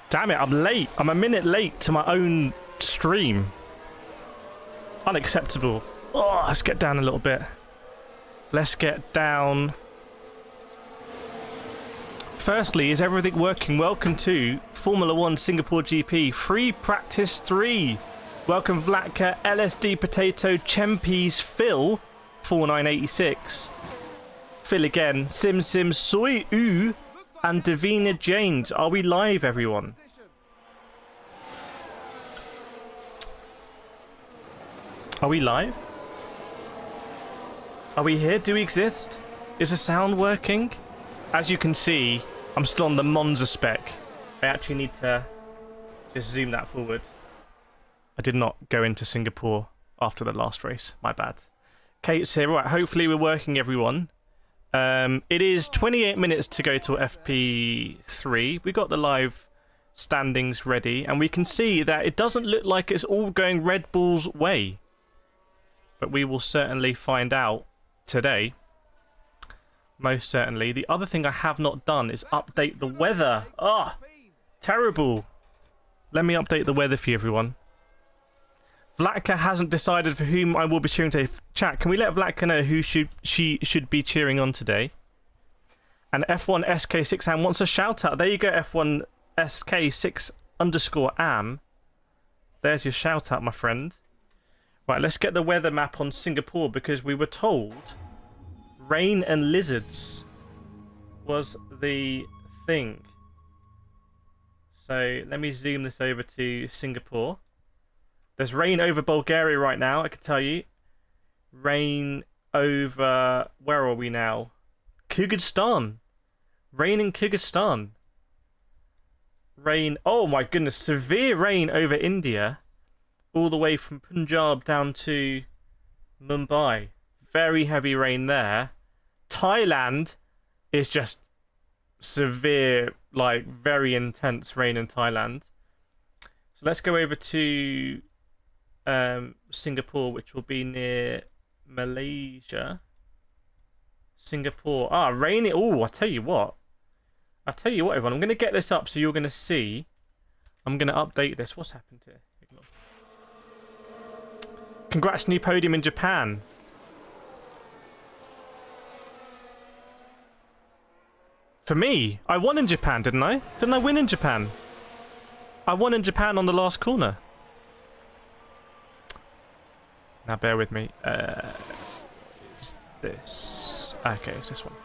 Damn it, I'm late. I'm a minute late to my own stream. Unacceptable. Oh, let's get down a little bit. Let's get down. Firstly, is everything working? Welcome to Formula 1 Singapore GP. Free Practice 3. Welcome Vlatka, LSD Potato, Chempy's Phil, 4986. Phil again, Sim Soy Oo, and Davina James. Are we live, everyone? Are we live? Are we here? Do we exist? Is the sound working? As you can see, I'm still on the Monza spec. I actually need to just zoom that forward. I did not go into Singapore after the last race. My bad. Kate's here. Right, hopefully we're working, everyone. It is 28 minutes to go to FP3. We got the live standings ready, and we can see that it doesn't look like it's all going Red Bull's way. But we will certainly find out today. Most certainly. The other thing I have not done is update the weather. Ah, terrible. Let me update the weather for you, everyone. Vlatka hasn't decided for whom I will be cheering today. Chat, can we let Vlatka know who she should be cheering on today? And F1 SK6am wants a shout out. There you go, F1 SK6_am. There's your shout out, my friend. Right, let's get the weather map on Singapore, because we were told rain and lizards was the thing. So let me zoom this over to Singapore. There's rain over Bulgaria right now, I can tell you. Rain over... Where are we now? Kyrgyzstan. Rain in Kyrgyzstan. Rain... Oh my goodness, severe rain over India. All the way from Punjab down to Mumbai. Very heavy rain there. Thailand is just severe, like very intense rain in Thailand. So let's go over to Singapore, which will be near Malaysia. Singapore. Ah, rainy. Oh, I'll tell you what, everyone. I'm going to get this up so you're going to see. I'm going to update this. What's happened here? Ignore. Congrats, new podium in Japan. For me, I won in Japan, didn't I? Didn't I win in Japan? I won in Japan on the last corner. Now bear with me. Is this... Okay, it's this one.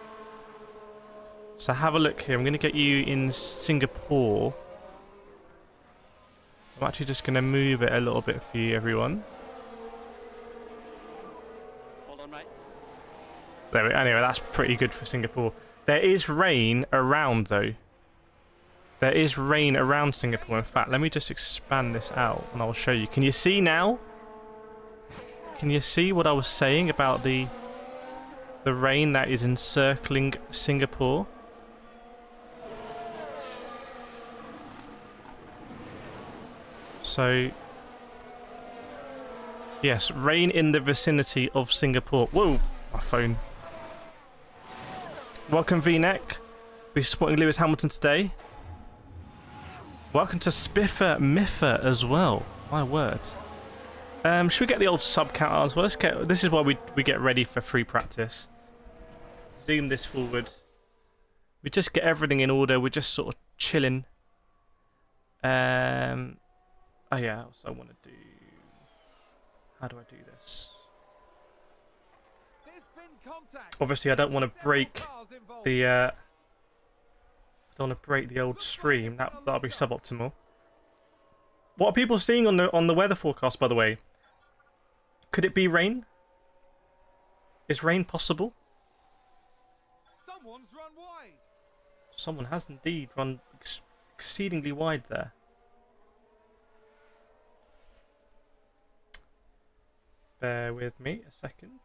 So have a look here. I'm going to get you in Singapore. I'm actually just going to move it a little bit for you, everyone. Hold on, mate. There we go. Anyway, that's pretty good for Singapore. There is rain around, though. There is rain around Singapore. In fact, let me just expand this out, and I'll show you. Can you see now? Can you see what I was saying about the rain that is encircling Singapore? So, yes, rain in the vicinity of Singapore. Whoa, my phone. Welcome, V-Neck. We're supporting Lewis Hamilton today. Welcome to Spiffer Miffer as well. My word. Should we get the old sub count as well? Let's get. This is why we get ready for free practice. Zoom this forward. We just get everything in order. We're just sort of chilling. Oh yeah. Also, I want to do. How do I do this? Obviously, I don't want to break the. I don't want to break the old stream. That'll be suboptimal. What are people seeing on the weather forecast, by the way? Could it be rain? Is rain possible? Someone's run wide. Someone has indeed run exceedingly wide there. Bear with me a second.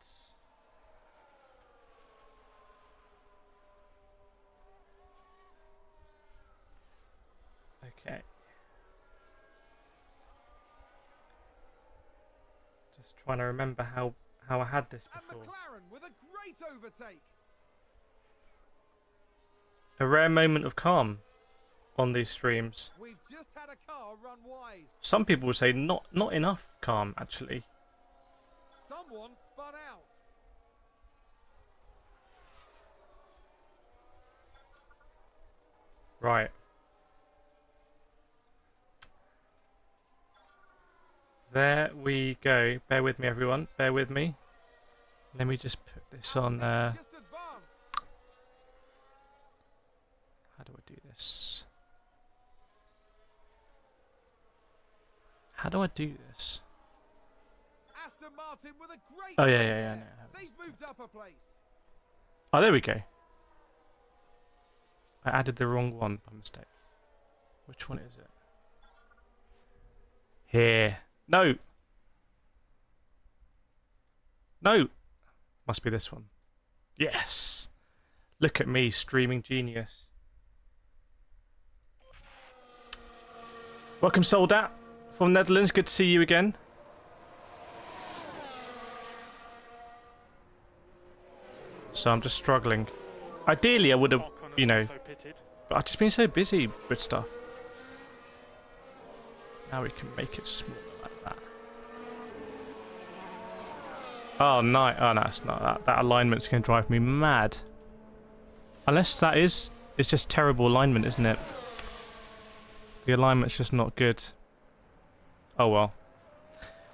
Okay. Just trying to remember how I had this before. And McLaren with a great overtake. A rare moment of calm on these streams. We've just had a car run wide. Some people would say not enough calm, actually. Someone spun out. Right. There we go. Bear with me, everyone. Bear with me. Let me just put this on. How Just advanced. do I do this? How do I do this? Aston Martin with a great. Oh, yeah. No, They've moved up a place. oh, there we go. I added the wrong one by mistake. Which one is it? Here. No. No. Must be this one. Yes. Look at me, streaming genius. Welcome, Soldat from Netherlands. Good to see you again. So I'm just struggling. Ideally, I would have, you know, but I've just been so busy with stuff. Now we can make it smaller like that. Oh, no. Oh, no, it's not that. That alignment's going to drive me mad. Unless that is... It's just terrible alignment, isn't it? The alignment's just not good. Oh, well.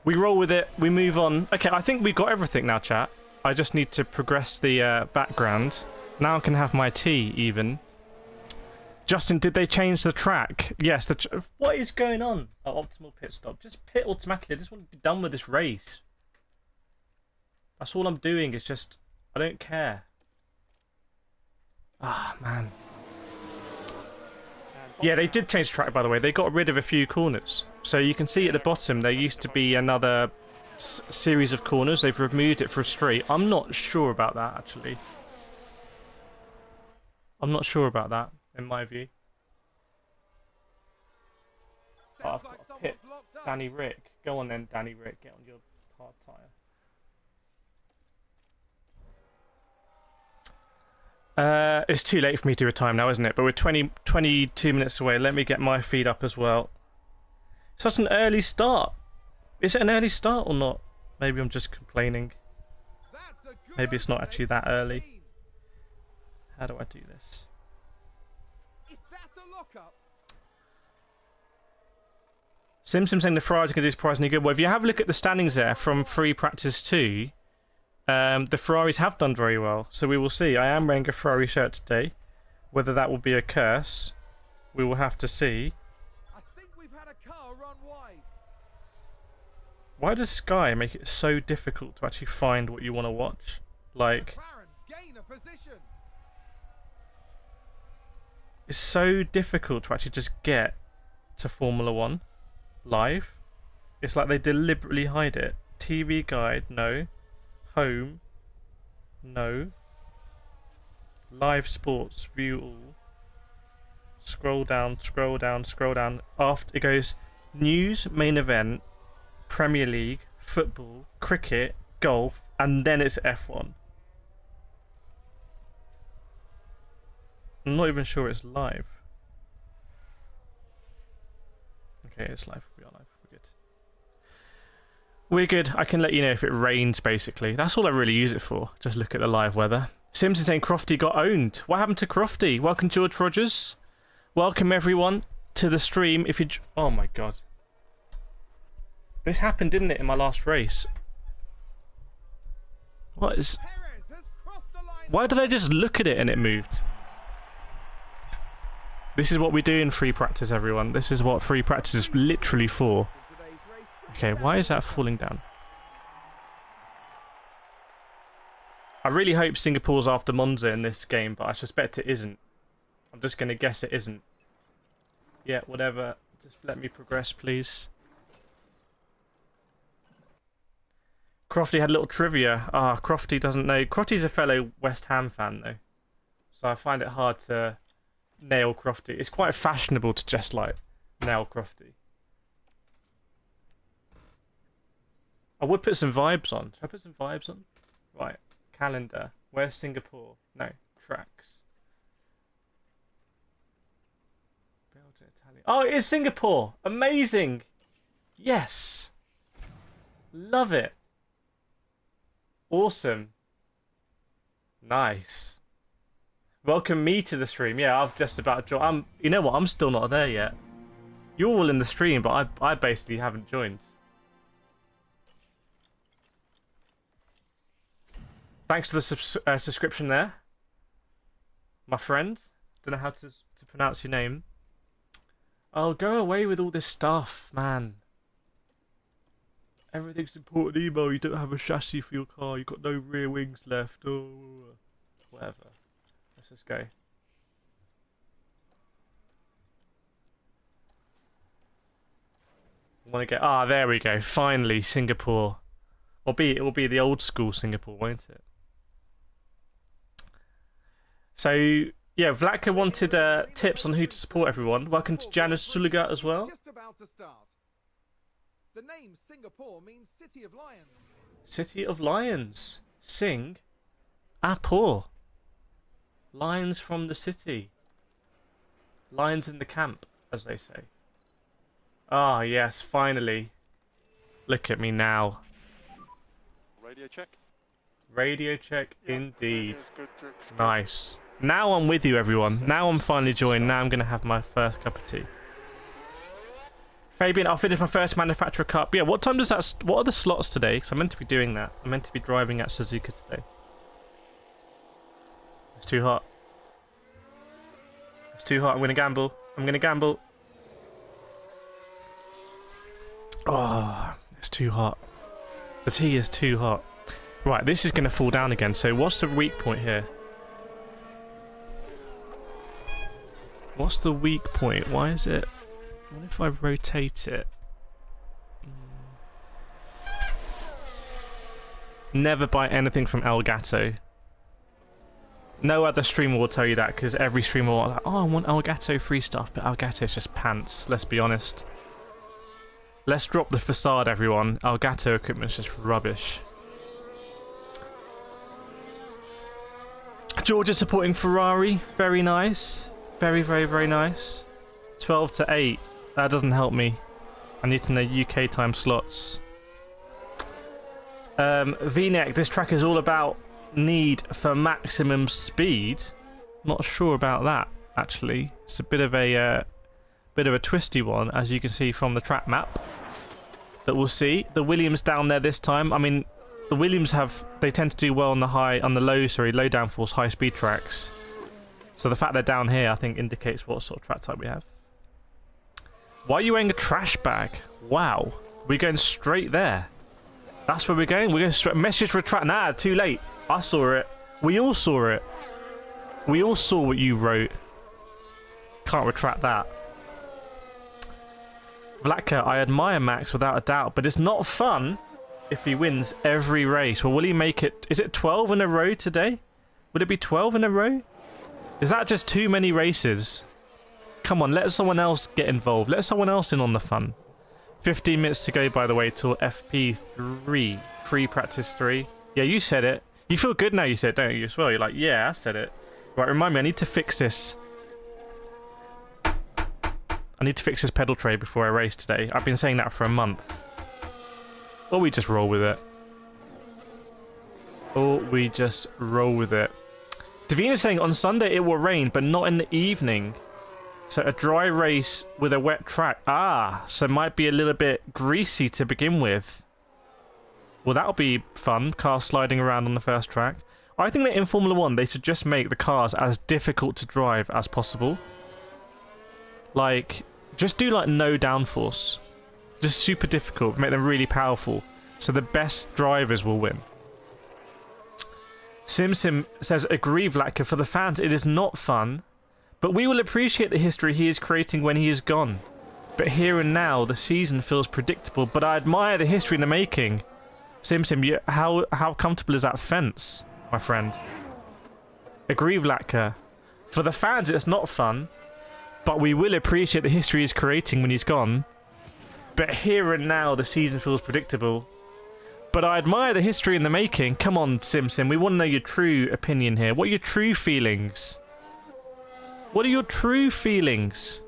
We roll with it. We move on. Okay, I think we've got everything now, chat. I just need to progress the background. Now I can have my tea, even. Justin, did they change the track? Yes. What is going on? Oh, optimal pit stop. Just pit automatically. I just want to be done with this race. That's all I'm doing. It's just... I don't care. Ah, man. Yeah, they did change the track, by the way. They got rid of a few corners. So you can see at the bottom, there used to be another series of corners. They've removed it for a straight. I'm not sure about that, actually. I'm not sure about that, in my view. Oh, I've got to pit Danny Rick. Go on then, Danny Rick. Get on your hard tyre. It's too late for me to do a time now, isn't it? But we're 22 minutes away. Let me get my feed up as well. Such an early start. Is it an early start or not? Maybe I'm just complaining. Maybe it's not actually that early. How do I do this? Is that a lockup? Simpson saying the Ferrari can do surprisingly good. Well, if you have a look at the standings there from free practice 2, the Ferraris have done very well. So we will see. I am wearing a Ferrari shirt today. Whether that will be a curse, we will have to see. I think we've had a car run wide. Why does Sky make it so difficult to actually find what you want to watch? Like, McLaren gain a position. it's so difficult to actually just get to Formula 1 live. It's like they deliberately hide it. TV guide, no. Home, no. Live sports, view all. Scroll down, scroll down, scroll down. After it goes news, main event, Premier League, football, cricket, golf, and then it's F1. I'm not even sure it's live. Okay, it's live. We are live. We're good. We're good. I can let you know if it rains, basically. That's all I really use it for. Just look at the live weather. Simpson saying Crofty got owned. What happened to Crofty? Welcome, George Rogers. Welcome, everyone, to the stream. If you... Oh, my God. This happened, didn't it, in my last race? What is... Perez has crossed the line. Why do they just look at it and it moved? This is what we do in free practice, everyone. This is what free practice is literally for. Okay, why is that falling down? I really hope Singapore's after Monza in this game, but I suspect it isn't. I'm just going to guess it isn't. Yeah, whatever. Just let me progress, please. Crofty had a little trivia. Ah, Crofty doesn't know. Crofty's a fellow West Ham fan, though. So I find it hard to nail Crofty. It's quite fashionable to just, like, nail Crofty. I would put some vibes on. Should I put some vibes on? Right. Calendar. Where's Singapore? No. Tracks. Oh, it is Singapore. Amazing. Yes. Love it. Awesome. Nice. Welcome me to the stream. Yeah, I've just about joined. You know what? I'm still not there yet. You're all in the stream, but I basically haven't joined. Thanks to the subscription there, my friend. Don't know how to pronounce your name. Oh, go away with all this stuff, man. Everything's important, emo. You don't have a chassis for your car. You've got no rear wings left. Oh, whatever. Let's just go. Want to get? Ah, there we go. Finally, Singapore. It will be the old school Singapore, won't it? So yeah, Vlatka wanted tips on who to support everyone. Welcome to Janice Sulugat as well. Just about to start. The name Singapore means City of Lions. City of Lions. Sing. Apor. Lions from the city. Lions in the camp, as they say. Ah, yes, finally. Look at me now. Radio check. Radio check, Yeah, indeed. good. Nice. Now I'm with you, everyone. Now I'm finally joined. Now I'm going to have my first cup of tea. Fabian, I'll finish my first manufacturer cup. Yeah, what time does that... What are the slots today? Because I'm meant to be doing that. I'm meant to be driving at Suzuka today. It's too hot. It's too hot. I'm going to gamble. I'm going to gamble. Oh, it's too hot. The tea is too hot. Right, this is going to fall down again. So what's the weak point here? What's the weak point? Why is it... What if I rotate it? Never buy anything from Elgato. No other streamer will tell you that, because every streamer will like, oh, I want Elgato free stuff, but Elgato's just pants, let's be honest. Let's drop the facade, everyone. Elgato equipment's just rubbish. Georgia supporting Ferrari. Very nice. Very, very, very nice. 12 to 8. That doesn't help me. I need to know UK time slots. V-neck, this track is all about need for maximum speed. Not sure about that, actually. It's a bit of a twisty one, as you can see from the track map. But we'll see. The Williams down there this time. I mean, the Williams they tend to do well on the low downforce, high speed tracks. So the fact they're down here, I think, indicates what sort of track type we have. Why are you wearing a trash bag? Wow. We're going straight there. That's where we're going? We're going straight... Message retract. Nah, too late. I saw it. We all saw it. We all saw what you wrote. Can't retract that. Vlatka, I admire Max without a doubt, but it's not fun if he wins every race. Well, will he make it... Is it 12 in a row today? Would it be 12 in a row? Is that just too many races? Come on, let someone else get involved. Let someone else in on the fun. 15 minutes to go, by the way, till FP3. Free practice 3. Yeah, you said it. You feel good now you said it, don't you, as well? You're like, yeah, I said it. Right, remind me, I need to fix this. I need to fix this pedal tray before I race today. I've been saying that for a month. Or we just roll with it. Davina's saying on Sunday it will rain, but not in the evening. So a dry race with a wet track. Ah, so it might be a little bit greasy to begin with. Well, that'll be fun, cars sliding around on the first track. I think that in Formula 1, they should just make the cars as difficult to drive as possible. Like, just do like no downforce. Just super difficult, make them really powerful. So the best drivers will win. Sim says, agree, Vlatka, for the fans it is not fun. But we will appreciate the history he is creating when he is gone. But here and now, the season feels predictable, but I admire the history in the making. Sim, how comfortable is that fence, my friend? Agree, Vlatka. For the fans, it's not fun, but we will appreciate the history he's creating when he's gone. But here and now, the season feels predictable. But I admire the history in the making. Come on, Sim, we want to know your true opinion here. What are your true feelings? What are your true feelings?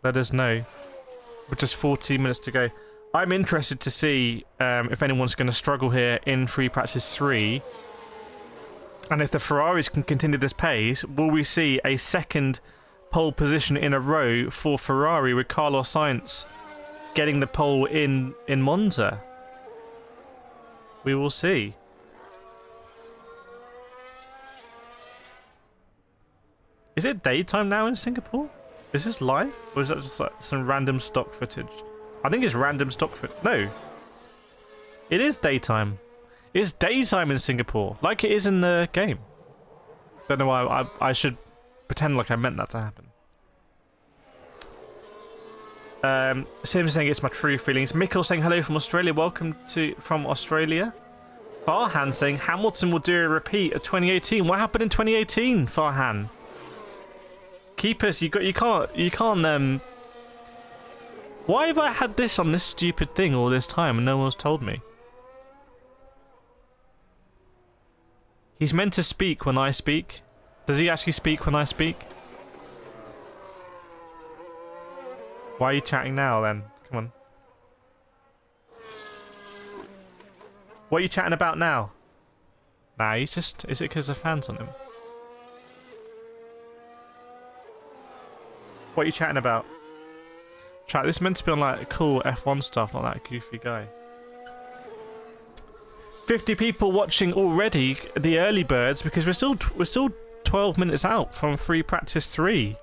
Let us know. With just 14 minutes to go. I'm interested to see if anyone's going to struggle here in free practice 3. And if the Ferraris can continue this pace, will we see a second pole position in a row for Ferrari with Carlos Sainz getting the pole in Monza? We will see. Is it daytime now in Singapore? Is this live? Or is that just like some random stock footage? I think it's random stock footage. No. It is daytime. It's daytime in Singapore, like it is in the game. Don't know why I should pretend like I meant that to happen. Sim saying it's my true feelings. Mikkel saying hello from Australia. Welcome from Australia. Farhan saying Hamilton will do a repeat of 2018. What happened in 2018, Farhan? Keepers, you can't. Why have I had this on this stupid thing all this time and no one's told me? He's meant to speak when I speak. Does he actually speak when I speak? Why are you chatting now then? Come on. What are you chatting about now? Nah, he's just... Is it because the fans on him? What are you chatting about? Chat, this is meant to be on like cool F1 stuff, not that goofy guy. 50 people watching already, the early birds, because we're still 12 minutes out from free practice 3.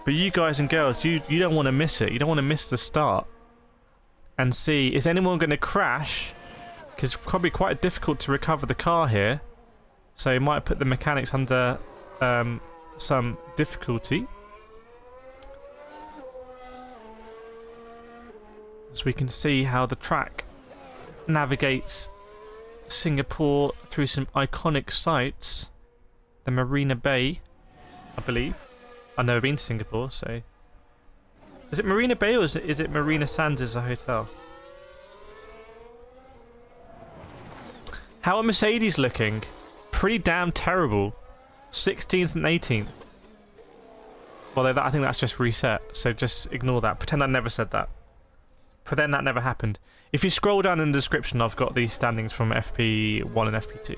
But you guys and girls, you don't want to miss it. You don't want to miss the start. And see, is anyone going to crash? Because it's probably quite difficult to recover the car here. So it might put the mechanics under some difficulty. So we can see how the track navigates Singapore through some iconic sites. The Marina Bay, I believe. I've never been to Singapore, so... Is it Marina Bay or is it Marina Sands as a hotel? How are Mercedes looking? Pretty damn terrible. 16th and 18th. Well, I think that's just reset, so just ignore that. Pretend I never said that. Pretend that never happened. If you scroll down in the description, I've got these standings from FP1 and FP2.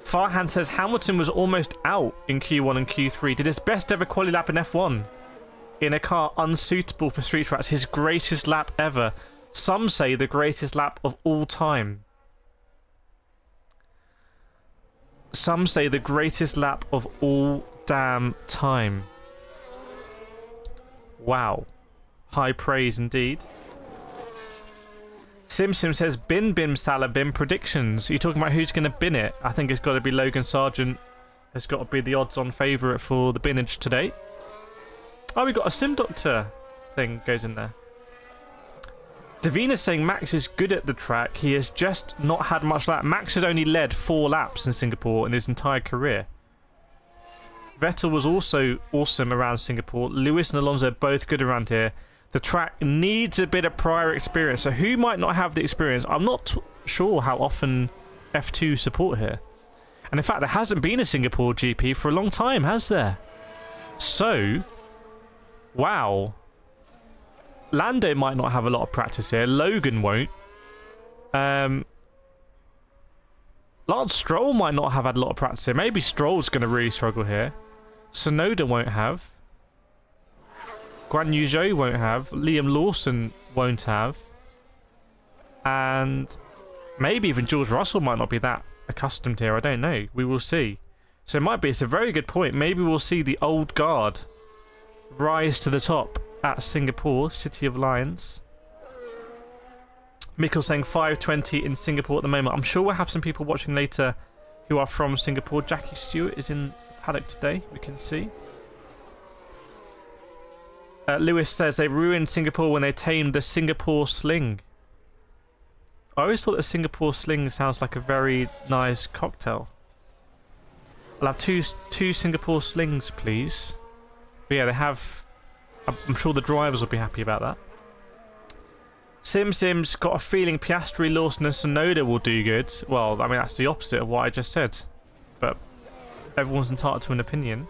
Farhan says Hamilton was almost out in Q1 and Q3. Did his best ever quali lap in F1 in a car unsuitable for street tracks. His greatest lap ever. Some say the greatest lap of all time. Some say the greatest lap of all damn time. Wow. High praise indeed. Sim says bin Salah bin predictions. Are you talking about who's going to bin it? I think it's got to be Logan Sargent. Has got to be the odds-on favourite for the binnage today. Oh, we got a Sim Doctor thing goes in there. Davina's saying Max is good at the track. He has just not had much lap. Max has only led 4 laps in Singapore in his entire career. Vettel was also awesome around Singapore. Lewis and Alonso are both good around here. The track needs a bit of prior experience. So who might not have the experience? I'm not sure how often F2 support here. And in fact, there hasn't been a Singapore GP for a long time, has there? So, wow. Lando might not have a lot of practice here. Logan won't. Lance Stroll might not have had a lot of practice here. Maybe Stroll's going to really struggle here. Tsunoda won't have. Guan Yu Zhou won't have. Liam Lawson won't have. And maybe even George Russell might not be that accustomed here. I don't know. We will see. So it might be. It's a very good point. Maybe we'll see the old guard rise to the top at Singapore, City of Lions. Mikkel saying 5:20 in Singapore at the moment. I'm sure we'll have some people watching later who are from Singapore. Jackie Stewart is in the paddock today, we can see. Lewis says they ruined Singapore when they tamed the Singapore Sling. I always thought the Singapore Sling sounds like a very nice cocktail. I'll have two Singapore Slings, please. But yeah, they have... I'm sure the drivers will be happy about that. Sim's got a feeling Piastri, Lawson and Tsunoda will do good. Well, I mean, that's the opposite of what I just said. But everyone's entitled to an opinion.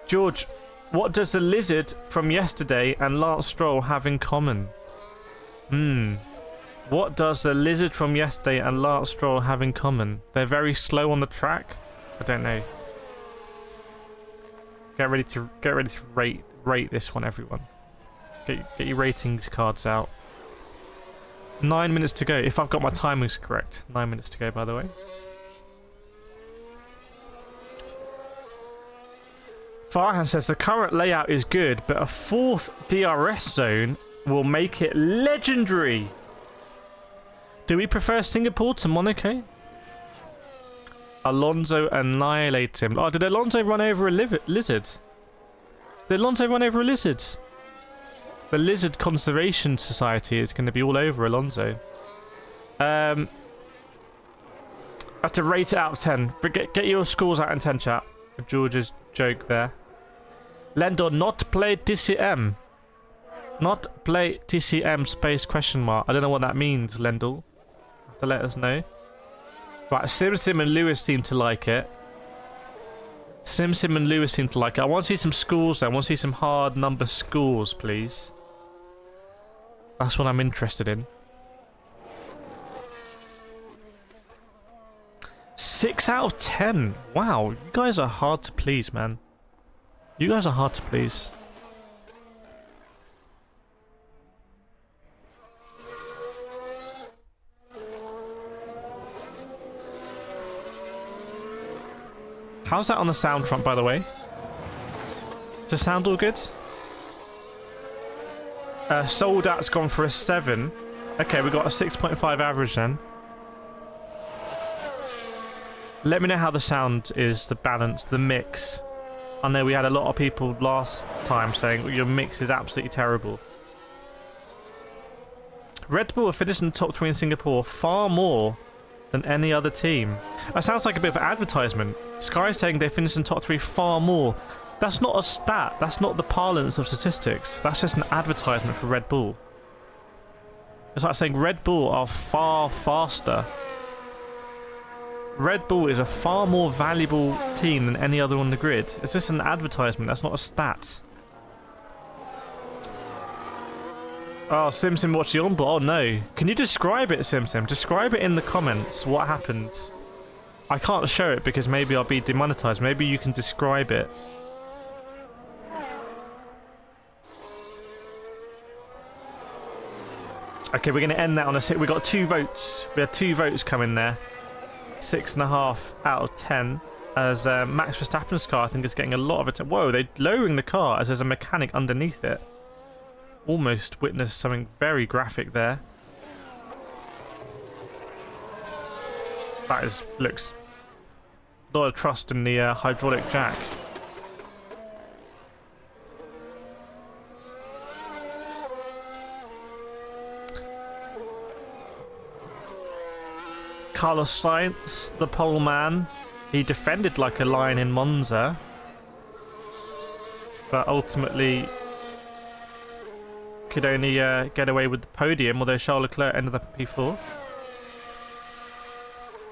George, What does the lizard from yesterday and Lance Stroll have in common? What does the lizard from yesterday and Lance Stroll have in common? They're very slow on the track. I don't know. Get ready to rate this one, everyone. Get your ratings cards out. 9 minutes to go. If I've got my timings correct. 9 minutes to go, by the way. Farhan says the current layout is good, but a 4th DRS zone will make it legendary. Do we prefer Singapore to Monaco? Alonso annihilates him. Oh, did Alonso run over a lizard? Did Alonso run over a lizard? The Lizard Conservation Society is going to be all over Alonso. I have to rate it out of 10. But get your scores out in 10, chat. For George's joke there. Lando not play TCM. Not play TCM space question mark. I don't know what that means, Lendl. Have to let us know. Right, Sim and Lewis seem to like it. Sim and Lewis seem to like it. I want to see some scores there. I want to see some hard number scores, please. That's what I'm interested in. 6 out of 10. Wow, you guys are hard to please, man. You guys are hard to please. How's that on the sound front, by the way? Does the sound all good? Sold out's gone for a 7. Okay, we got a 6.5 average then. Let me know how the sound is, the balance, the mix. I know we had a lot of people last time saying your mix is absolutely terrible. Red Bull have finished in the top 3 in Singapore far more than any other team. That sounds like a bit of an advertisement. Sky saying they finished in top 3 far more. That's not a stat. That's not the parlance of statistics. That's just an advertisement for Red Bull. It's like saying Red Bull are far faster. Red Bull is a far more valuable team than any other on the grid. It's just an advertisement. That's not a stat. Oh, Sim watch the onboard. Oh no. Can you describe it, Sim? Describe it in the comments. What happened? I can't show it because maybe I'll be demonetized. Maybe you can describe it. Okay, we're going to end that on a 6. We got 2 votes. We had 2 votes coming there. 6.5 out of 10. As Max Verstappen's car, I think, is getting a lot of attention. Whoa, they're lowering the car as there's a mechanic underneath it. Almost witnessed something very graphic there. That looks a lot of trust in the hydraulic jack. Carlos Sainz, the pole man, he defended like a lion in Monza, but ultimately could only get away with the podium, although Charles Leclerc ended up in P4.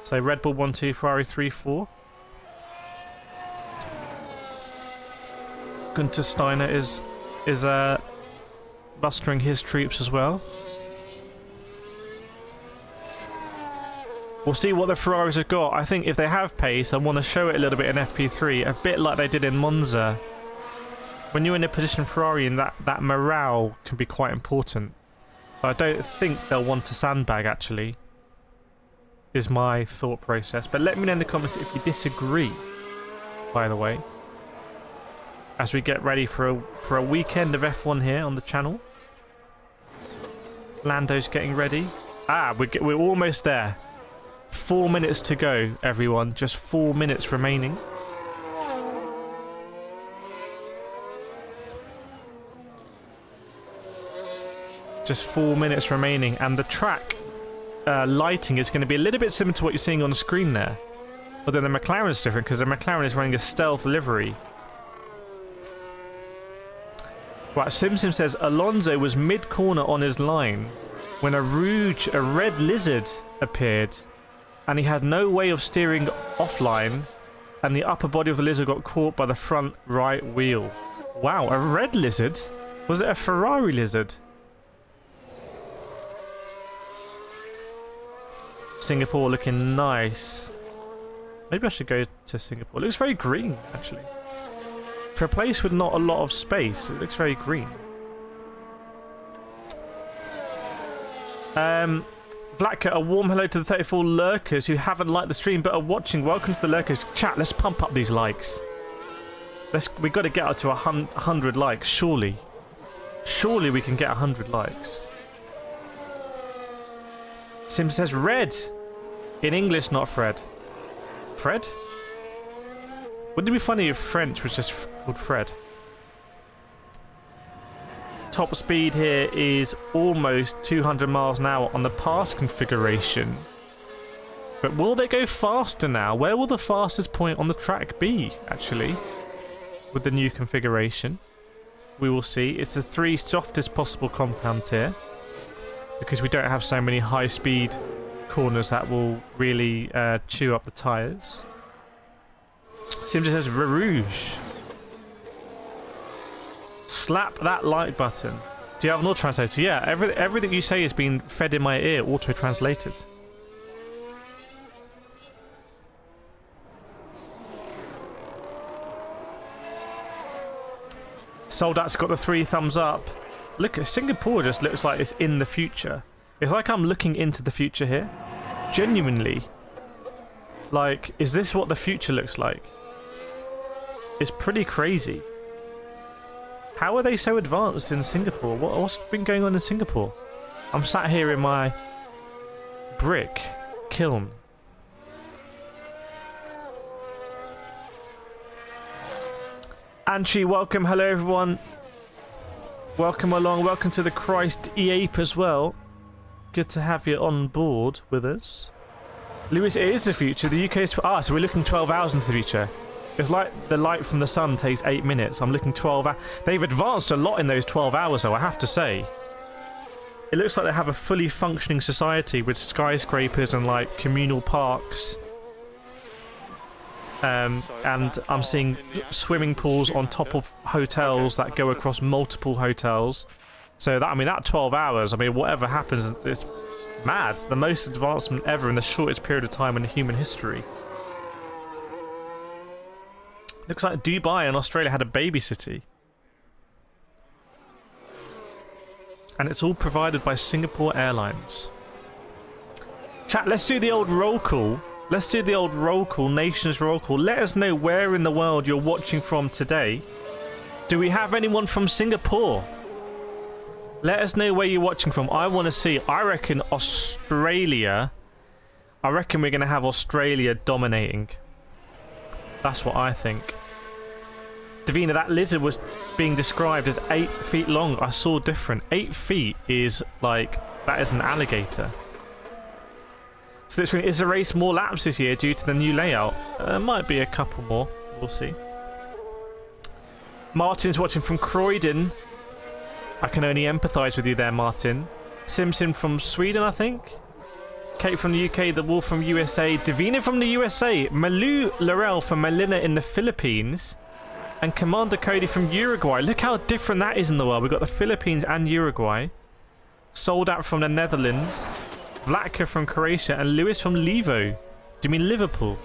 So Red Bull 1-2, Ferrari 3-4. Gunter Steiner is mustering his troops as well. We'll see what the Ferraris have got. I think if they have pace, I want to show it a little bit in FP3, a bit like they did in Monza. When you're in a position Ferrari, and that morale can be quite important. So I don't think they'll want to sandbag, actually, is my thought process. But let me know in the comments if you disagree, by the way, as we get ready for a weekend of F1 here on the channel. Lando's getting ready. We're almost there. 4 minutes to go, everyone. Just 4 minutes remaining. Just 4 minutes remaining, and the track lighting is going to be a little bit similar to what you're seeing on the screen there. Although the McLaren is different because the McLaren is running a stealth livery. Right, Simpson says Alonso was mid-corner on his line when a red lizard appeared, and he had no way of steering offline, and the upper body of the lizard got caught by the front right wheel. Wow, a red lizard? Was it a Ferrari lizard? Singapore looking nice. Maybe I should go to Singapore. It looks very green, actually. For a place with not a lot of space, it looks very green. Vlatka, a warm hello to the 34 lurkers who haven't liked the stream but are watching. Welcome to the lurkers. Chat, let's pump up these likes. We got to get up to 100 likes, surely. Surely we can get 100 likes. Sim says red. In English, not Fred. Fred? Wouldn't it be funny if French was just called Fred? Top speed here is almost 200 miles an hour on the pass configuration. But will they go faster now? Where will the fastest point on the track be, actually? With the new configuration. We will see. It's the 3 softest possible compounds here. Because we don't have so many high-speed corners that will really chew up the tyres. Sim just says Rouge. Slap that like button. Do you have an auto translator? Yeah, everything you say is being fed in my ear, auto translated. Soldat's got the 3 thumbs up. Look, Singapore just looks like it's in the future. It's like I'm looking into the future here. Genuinely. Like, is this what the future looks like? It's pretty crazy. How are they so advanced in Singapore? What's been going on in Singapore? I'm sat here in my brick kiln. Anchi, welcome. Hello, everyone. Welcome along. Welcome to the Christ Ape as well. Good to have you on board with us. Lewis, it is the future. The UK is... so we're looking 12 hours into the future. It's like the light from the sun takes 8 minutes. I'm looking 12 hours. They've advanced a lot in those 12 hours, though, I have to say. It looks like they have a fully functioning society with skyscrapers and, like, communal parks. And I'm seeing swimming pools on top of hotels that go across multiple hotels. So, that 12 hours, whatever happens, it's mad. The most advancement ever in the shortest period of time in human history. Looks like Dubai and Australia had a baby city. And it's all provided by Singapore Airlines. Chat, let's do the old roll call. Let's do the old roll call, nations roll call. Let us know where in the world you're watching from today. Do we have anyone from Singapore? Let us know where you're watching from. I want to see. I reckon Australia. I reckon we're going to have Australia dominating. That's what I think. Davina, that lizard was being described as 8 feet long. I saw different. 8 feet is like, that is an alligator. So is the race more laps this year due to the new layout? Might be a couple more. We'll see. Martin's watching from Croydon. I can only empathise with you there, Martin. Simpson from Sweden, I think. Kate from the UK, The Wolf from USA, Davina from the USA, Malou Laurel from Melina in the Philippines, and Commander Cody from Uruguay. Look how different that is in the world. We've got the Philippines and Uruguay. Sold Out from the Netherlands, Vlatka from Croatia, and Lewis from Levo. Do you mean Liverpool?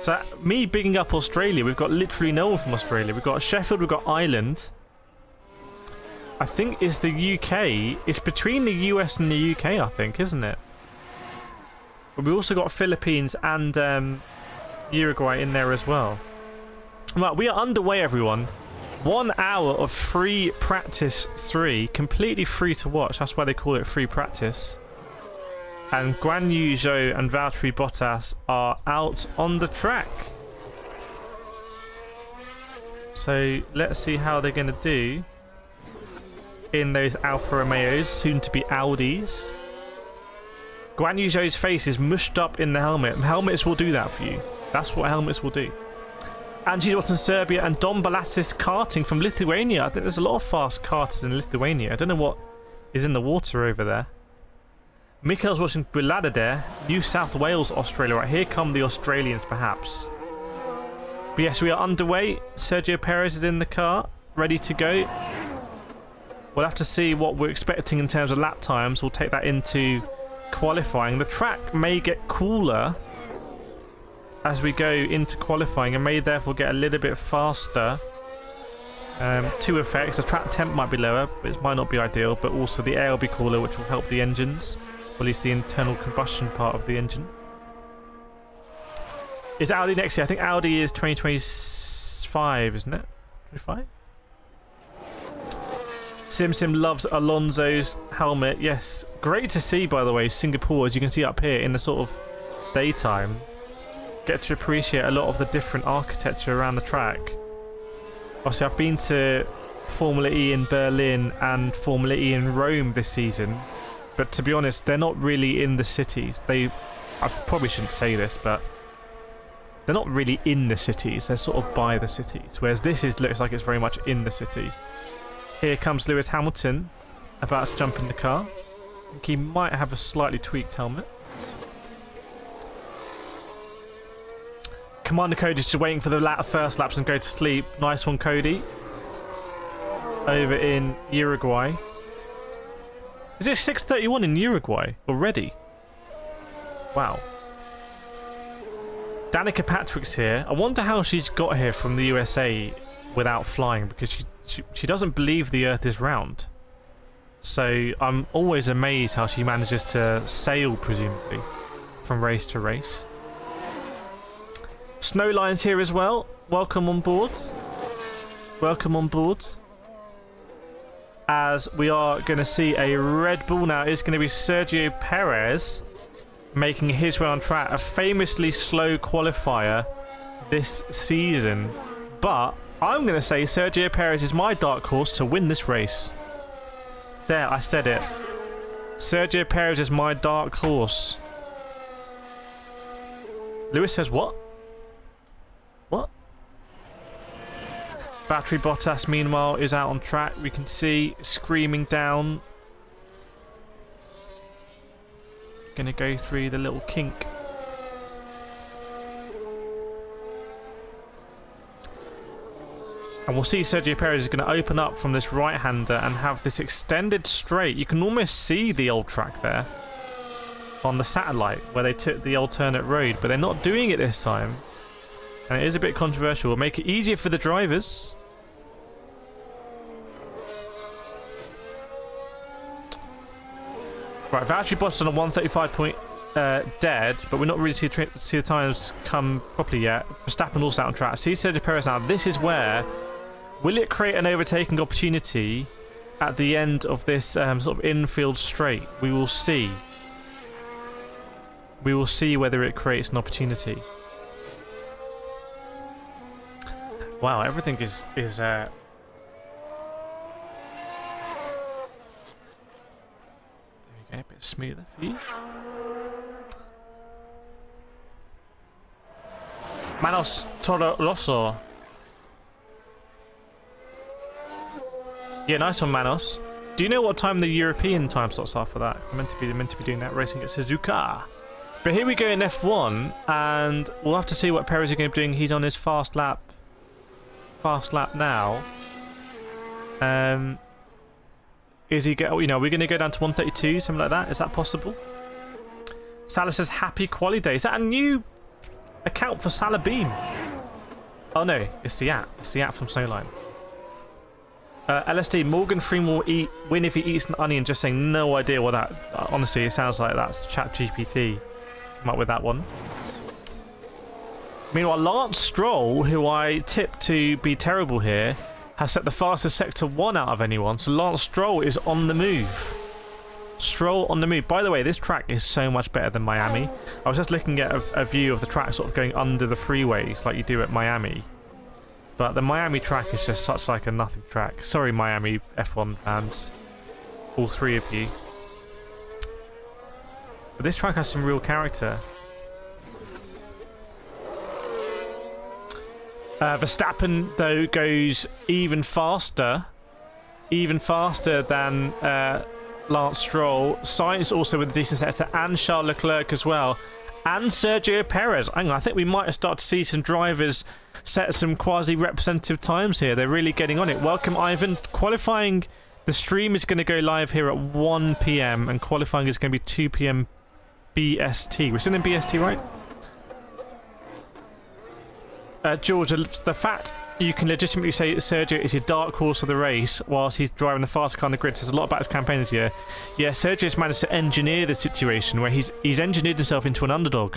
So me bigging up Australia, we've got literally no one from Australia. We've got Sheffield, we've got Ireland. I think it's the UK. It's between the US and the UK, I think, isn't it? But we also got Philippines and Uruguay in there as well. Right, we are underway, everyone. 1 hour of free practice 3, completely free to watch. That's why they call it free practice. And Guan Yu Zhou and Valtteri Bottas are out on the track. So let's see how they're going to do in those Alfa Romeos, soon to be Audis. Guan Yu Zhou's face is mushed up in the helmet. Helmets will do that for you. That's what helmets will do. Angie Watson, Serbia, and Don Balasis karting from Lithuania. I think there's a lot of fast karters in Lithuania. I don't know what is in the water over there. Mikhail's watching Buladadere, New South Wales, Australia. Right, here come the Australians, perhaps. But yes, we are underway. Sergio Perez is in the car, ready to go. We'll have to see what we're expecting in terms of lap times. We'll take that into qualifying. The track may get cooler as we go into qualifying and may therefore get a little bit faster. Two effects. The track temp might be lower, but it might not be ideal, but also the air will be cooler, which will help the engines, or at least the internal combustion part of the engine. Is Audi next year? I think Audi is 2025, isn't it? 25? Sim loves Alonso's helmet. Yes, great to see, by the way, Singapore, as you can see up here in the sort of daytime. Get to appreciate a lot of the different architecture around the track. Obviously, I've been to Formula E in Berlin and Formula E in Rome this season, but to be honest, they're not really in the cities. I probably shouldn't say this, but they're not really in the cities. They're sort of by the cities, whereas this looks like it's very much in the city. Here comes Lewis Hamilton, about to jump in the car. I think he might have a slightly tweaked helmet. Commander Cody's just waiting for the first laps and go to sleep. Nice one, Cody. Over in Uruguay. Is it 6:31 in Uruguay already? Wow. Danica Patrick's here. I wonder how she's got here from the USA without flying, because she doesn't believe the Earth is round. So I'm always amazed how she manages to sail, presumably, from race to race. Snowline's here as well. Welcome on board. Welcome on board. As we are going to see a Red Bull now. It's going to be Sergio Perez making his way on track. A famously slow qualifier this season. But I'm going to say Sergio Perez is my dark horse to win this race. There, I said it. Sergio Perez is my dark horse. Lewis says what? What? Valtteri Bottas, meanwhile, is out on track. We can see screaming down. Gonna go through the little kink. And we'll see Sergio Perez is going to open up from this right-hander and have this extended straight. You can almost see the old track there on the satellite where they took the alternate road, but they're not doing it this time. And it is a bit controversial. We'll make it easier for the drivers. Right, Valtteri Bottas on a 135 point dead, but we're not really see the times come properly yet. Verstappen also out on track. See Sergio Perez now. This is where... Will it create an overtaking opportunity at the end of this sort of infield straight? We will see. We will see whether it creates an opportunity. Wow, everything is there we go, a bit smoother for you. Manos Tororoso. Yeah, nice one, Manos. Do you know what time the European time slots are for that? I'm meant to be doing that racing at Suzuka. But here we go in F1, and we'll have to see what Perez is going to be doing. He's on his fast lap now. Is he we're going to go down to 132, something like that? Is that possible? Salah says happy quali day. Is that a new account for Salah Beam? Oh no, it's the app. It's the app from Snowline. LSD, Morgan Freeman will win if he eats an onion. Just saying, no idea what that... honestly, it sounds like that's ChatGPT. Come up with that one. Meanwhile, Lance Stroll, who I tipped to be terrible here, has set the fastest Sector 1 out of anyone. So Lance Stroll is on the move. Stroll on the move. By the way, this track is so much better than Miami. I was just looking at a view of the track sort of going under the freeways like you do at Miami. But the Miami track is just such like a nothing track. Sorry, Miami F1 fans. All three of you. But this track has some real character. Verstappen, though, goes even faster than Lance Stroll. Sainz also with a decent sector, and Charles Leclerc as well. and Sergio Perez. Hang on, I think we might start to see some drivers set some quasi-representative times here. They're really getting on it. Welcome, Ivan. Qualifying, the stream is going to go live here at 1 p.m. and qualifying is going to be 2 p.m. BST. We're still in BST, right? George, the fact you can legitimately say Sergio is your dark horse of the race whilst he's driving the fast car on the grid says a lot about his campaign this year. Yeah, Sergio's managed to engineer the situation where he's engineered himself into an underdog.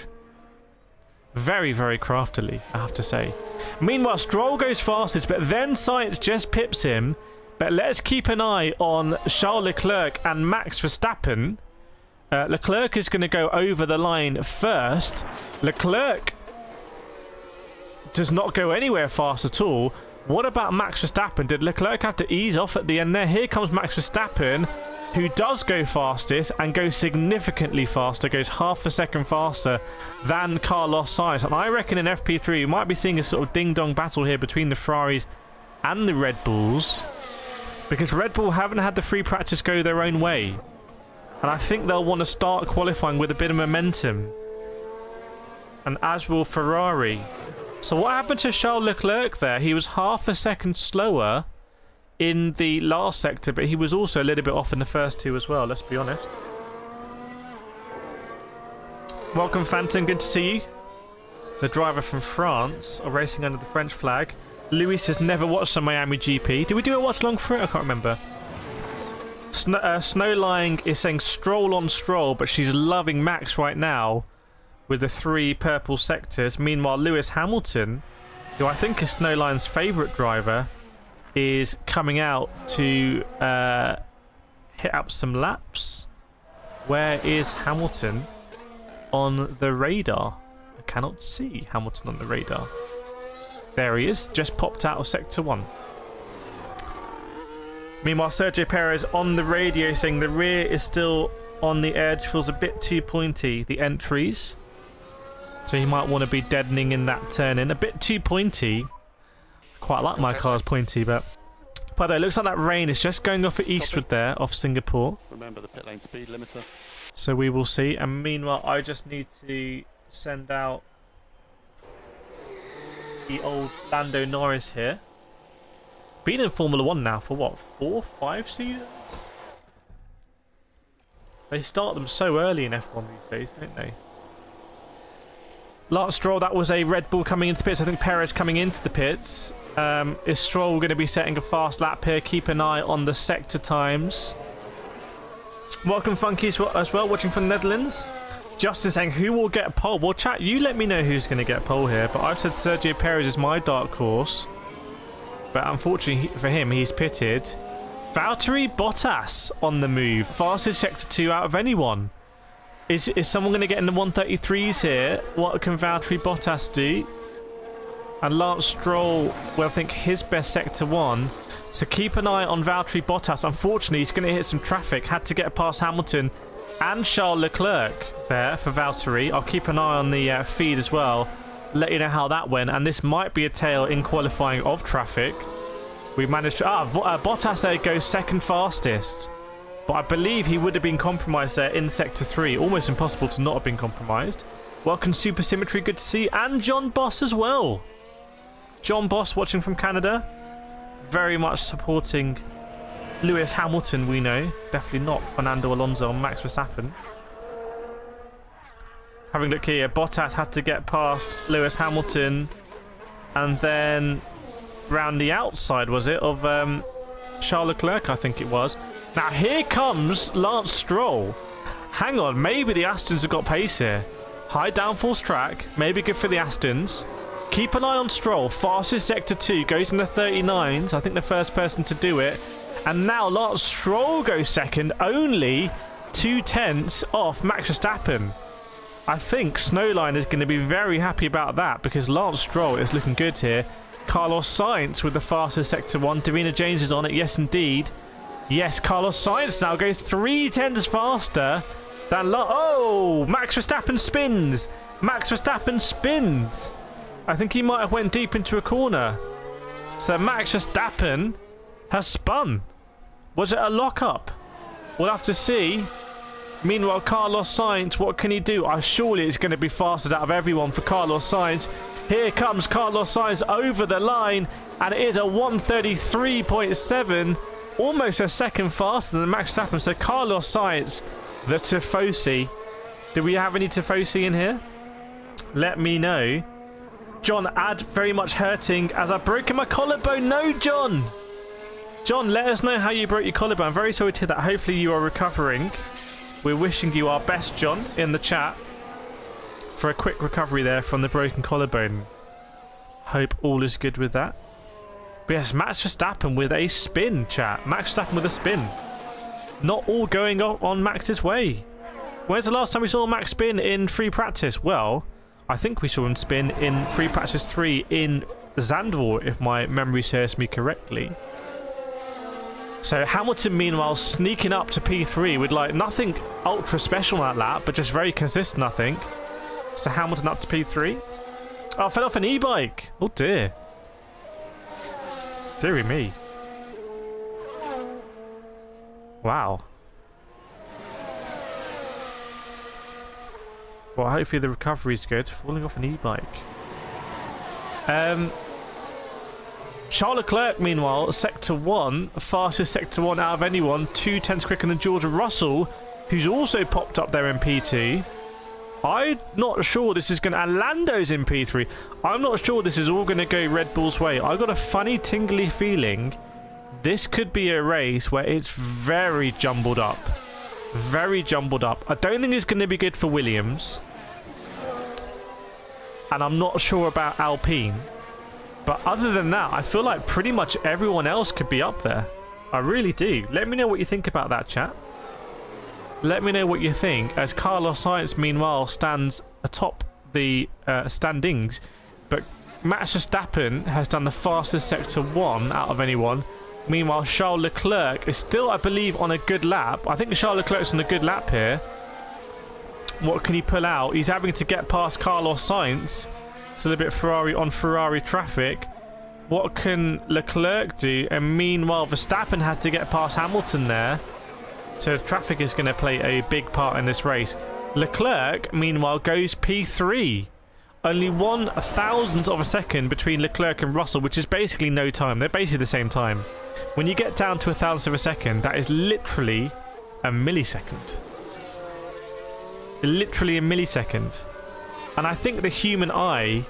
Very, very craftily, I have to say. Meanwhile, Stroll goes fastest, but then Sainz just pips him. But let's keep an eye on Charles Leclerc and Max Verstappen. Leclerc is going to go over the line first. Leclerc does not go anywhere fast at all. What about Max Verstappen? Did Leclerc have to ease off at the end there? Here comes Max Verstappen, who does go fastest and goes significantly faster, goes half a second faster than Carlos Sainz. And I reckon in FP3 we might be seeing a sort of ding-dong battle here between the Ferraris and the Red Bulls, because Red Bull haven't had the free practice go their own way. And I think they'll want to start qualifying with a bit of momentum. And as will Ferrari. So what happened to Charles Leclerc there? He was half a second slower in the last sector, but he was also a little bit off in the first two as well, let's be honest. Welcome, Phantom. Good to see you. The driver from France, are racing under the French flag. Luis has never watched the Miami GP. Did we do a watch along for it? I can't remember. Snowlying is saying Stroll on Stroll, but she's loving Max right now with the 3 purple sectors. Meanwhile, Lewis Hamilton, who I think is Snowline's favourite driver, is coming out to hit up some laps. Where is Hamilton on the radar? I cannot see Hamilton on the radar. There he is, just popped out of Sector 1. Meanwhile, Sergio Perez on the radio saying the rear is still on the edge, feels a bit too pointy, the entries. So you might want to be deadening in that turn in. A bit too pointy. Quite like my car's pointy, but it looks like that rain is just going off at eastward there, off Singapore. Remember the pit lane speed limiter. So we will see. And meanwhile, I just need to send out the old Lando Norris here. Been in Formula 1 now for what, 4, 5 seasons? They start them so early in F1 these days, don't they? Lance Stroll, that was a Red Bull coming into the pits. I think Perez coming into the pits. Is Stroll going to be setting a fast lap here? Keep an eye on the sector times. Welcome, Funky, as well, watching from the Netherlands. Justin saying, who will get pole? Well, chat, you let me know who's going to get pole here. But I've said Sergio Perez is my dark horse. But unfortunately for him, he's pitted. Valtteri Bottas on the move. Fastest sector 2 out of anyone. Is someone going to get in the 133s here? What can Valtteri Bottas do? And Lance Stroll, well, I think his best sector 1. So keep an eye on Valtteri Bottas. Unfortunately, he's going to hit some traffic. Had to get past Hamilton and Charles Leclerc there for Valtteri. I'll keep an eye on the feed as well. Let you know how that went. And this might be a tale in qualifying of traffic. We managed to... Bottas there goes second fastest. But I believe he would have been compromised there in Sector 3. Almost impossible to not have been compromised. Welcome, Super Symmetry. Good to see. And John Boss as well. John Boss watching from Canada. Very much supporting Lewis Hamilton, we know. Definitely not Fernando, Alonso and Max Verstappen. Having a look here, Bottas had to get past Lewis Hamilton. And then round the outside, was it, of Charles Leclerc, I think it was. Now here comes Lance Stroll. Hang on, maybe the Astons have got pace here. High downforce track, maybe good for the Astons. Keep an eye on Stroll. Fastest sector 2, goes in the 39s. I think the first person to do it. And now Lance Stroll goes second, only 0.2 off Max Verstappen. I think Snowline is going to be very happy about that because Lance Stroll is looking good here. Carlos Sainz with the fastest sector 1. Davina James is on it, yes indeed. Yes, Carlos Sainz now goes 0.3 faster than Max Verstappen spins. Max Verstappen spins. I think he might have went deep into a corner. So Max Verstappen has spun. Was it a lock-up? We'll have to see. Meanwhile, Carlos Sainz, what can he do? Surely it's going to be fastest out of everyone for Carlos Sainz. Here comes Carlos Sainz over the line, and it is a 1:33.7, almost a second faster than Max Verstappen. So Carlos Sainz, the Tifosi. Do we have any Tifosi in here? Let me know. John, ad very much hurting as I've broken my collarbone. No, John! John, let us know how you broke your collarbone. I'm very sorry to hear that. Hopefully you are recovering. We're wishing you our best, John, in the chat for a quick recovery there from the broken collarbone. Hope all is good with that. But yes, Max Verstappen with a spin, chat. Max Verstappen with a spin. Not all going on Max's way. When's the last time we saw Max spin in free practice? Well, I think we saw him spin in free practice 3 in Zandvoort, if my memory serves me correctly. So Hamilton, meanwhile, sneaking up to P3 with like nothing ultra special on that lap, but just very consistent, I think. So Hamilton up to P3. Oh, fell off an e-bike. Oh dear. Deary me. Wow. Well, hopefully the recovery is good. Falling off an e-bike. Charles Leclerc, meanwhile, Sector 1, fastest Sector 1 out of anyone, 2/10 quicker than George Russell, who's also popped up there in P2. I'm not sure this is going to... And Lando's in P3. I'm not sure this is all going to go Red Bull's way. I've got a funny, tingly feeling this could be a race where it's very jumbled up. Very jumbled up. I don't think it's going to be good for Williams. And I'm not sure about Alpine. But other than that, I feel like pretty much everyone else could be up there. I really do. Let me know what you think about that, chat. Let me know what you think, as Carlos Sainz, meanwhile, stands atop the standings. But Max Verstappen has done the fastest Sector 1 out of anyone. Meanwhile, Charles Leclerc is still, I believe, on a good lap. I think Charles Leclerc's on a good lap here. What can he pull out? He's having to get past Carlos Sainz. It's a little bit Ferrari on Ferrari traffic. What can Leclerc do? And meanwhile, Verstappen had to get past Hamilton there. So traffic is going to play a big part in this race. Leclerc, meanwhile, goes P3. Only 1/1000th of a second between Leclerc and Russell, which is basically no time. They're basically the same time. When you get down to 1/1000th of a second, that is literally a millisecond. Literally a millisecond. And I think the human eye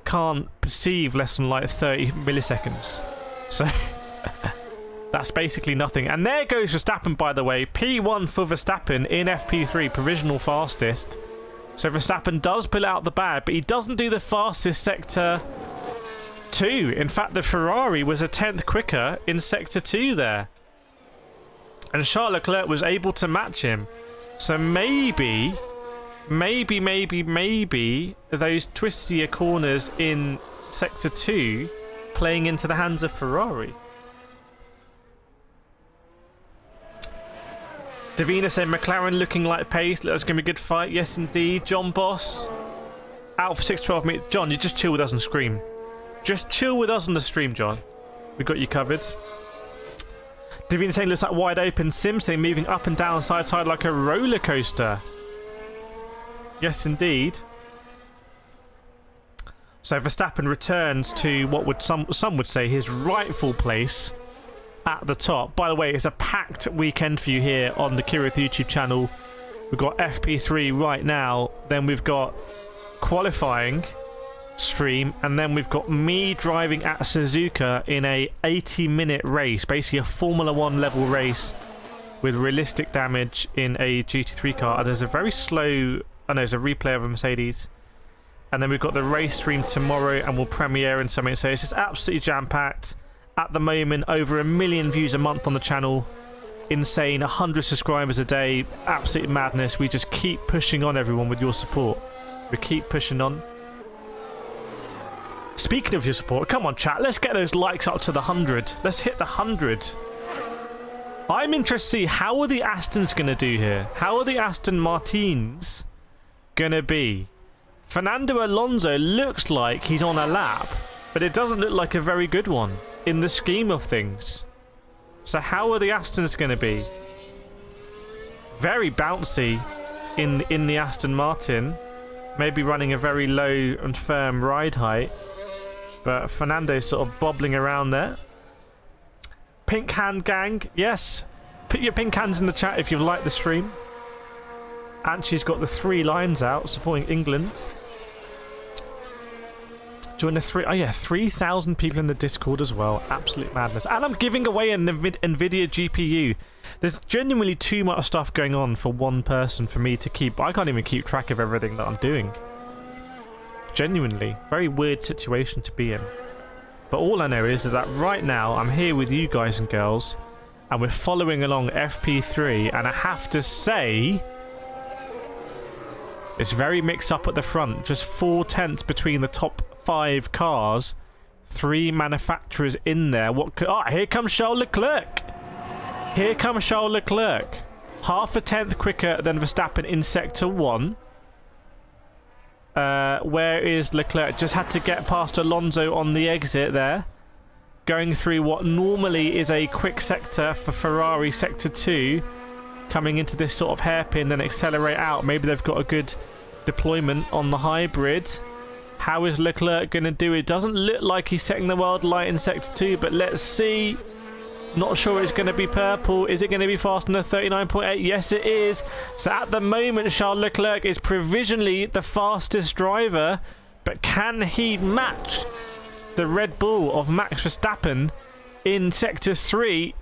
can't perceive less than like 30 milliseconds. So that's basically nothing. And there goes Verstappen, by the way. P1 for Verstappen in FP3, provisional fastest. So Verstappen does pull out the bag, but he doesn't do the fastest Sector 2. In fact, the Ferrari was a 10th quicker in Sector 2 there. And Charles Leclerc was able to match him. So maybe those twistier corners in Sector 2 playing into the hands of Ferrari. Davina said McLaren looking like pace. That's going to be a good fight. Yes, indeed. John Boss out for 6-12 minutes. John, you just chill with us and scream. Just chill with us on the stream, John. We've got you covered. Davina saying looks like wide open. Sim saying moving up and down side to side like a roller coaster. Yes, indeed. So Verstappen returns to what would some would say his rightful place at the top. By the way, it's a packed weekend for you here on the Kireth YouTube channel. We've got FP3 right now. Then we've got qualifying stream, and then we've got me driving at Suzuka in a 80-minute race, basically a Formula 1 level race with realistic damage in a GT3 car. And there's a very slow... Oh no, there's a replay of a Mercedes. And then we've got the race stream tomorrow, and we'll premiere and something. So it's just absolutely jam-packed. At the moment, over 1 million views a month on the channel. Insane, 100 subscribers a day. Absolute madness. We just keep pushing on, everyone, with your support. We keep pushing on. Speaking of your support, come on, chat. Let's get those likes up to the 100. Let's hit the 100. I'm interested to see how are the Astons going to do here. How are the Aston Martins going to be? Fernando Alonso looks like he's on a lap, but it doesn't look like a very good one in the scheme of things. So how are the Astons going to be? Very bouncy in the Aston Martin. Maybe running a very low and firm ride height. But Fernando's sort of bobbling around there. Pink hand gang, yes. Put your pink hands in the chat if you've liked the stream. And she's got the 3 lines out supporting England. Join the 3,000 people in the Discord as well. Absolute madness. And I'm giving away an NVIDIA GPU. There's genuinely too much stuff going on for one person for me to keep. I can't even keep track of everything that I'm doing. Genuinely. Very weird situation to be in. But all I know is that right now I'm here with you guys and girls. And we're following along FP3. And I have to say, it's very mixed up at the front. Just 4 tenths between the top 5 cars. 3 manufacturers in there. Here comes Charles Leclerc. Here comes Charles Leclerc. Half a tenth quicker than Verstappen in Sector 1. Where is Leclerc? Just had to get past Alonso on the exit there. Going through what normally is a quick sector for Ferrari, Sector 2. Coming into this sort of hairpin, then accelerate out. Maybe they've got a good deployment on the hybrid. How is Leclerc going to do it? Doesn't look like he's setting the world light in Sector 2, but let's see. Not sure it's going to be purple. Is it going to be faster than a 39.8? Yes, it is. So at the moment, Charles Leclerc is provisionally the fastest driver, but can he match the Red Bull of Max Verstappen in Sector 3?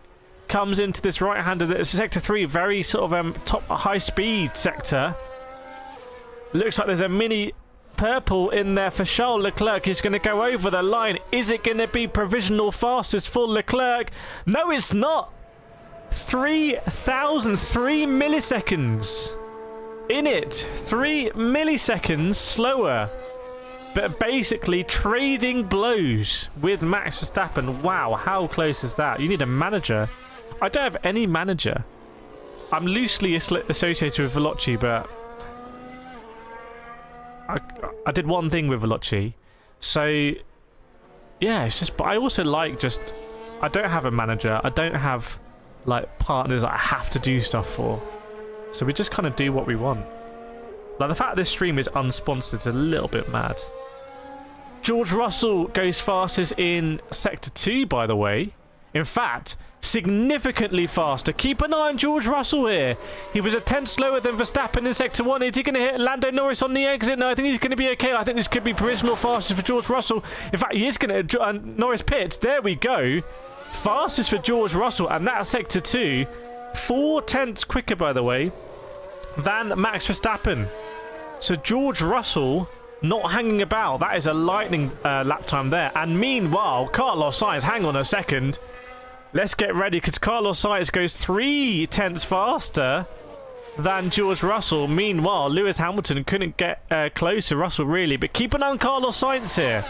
Comes into this right-hander. Sector 3, very sort of top high-speed sector. Looks like there's a mini purple in there for Charles Leclerc. He's going to go over the line. Is it going to be provisional fastest for Leclerc? No, it's not. 3,000, 3 milliseconds in it. 3 milliseconds slower. But basically trading blows with Max Verstappen. Wow, how close is that? You need a manager. I don't have any manager. I'm loosely associated with Veloci, but I did one thing with Veloci. So, yeah, it's just... But I also like just... I don't have a manager. I don't have, like, partners that I have to do stuff for. So we just kind of do what we want. Like, the fact this stream is unsponsored is a little bit mad. George Russell goes fastest in Sector 2, by the way. In fact, significantly faster. Keep an eye on George Russell here. He was a tenth slower than Verstappen in Sector 1. Is he going to hit Lando Norris on the exit? No, I think he's going to be okay. I think this could be provisional fastest for George Russell. In fact, he is going to... Norris pits. There we go. Fastest for George Russell, and that's Sector 2. 4 tenths quicker, by the way, than Max Verstappen. So George Russell... not hanging about. That is a lightning lap time there. And meanwhile, Carlos Sainz, hang on a second. Let's get ready, because Carlos Sainz goes 3 tenths faster than George Russell. Meanwhile, Lewis Hamilton couldn't get close to Russell, really. But keep an eye on Carlos Sainz here.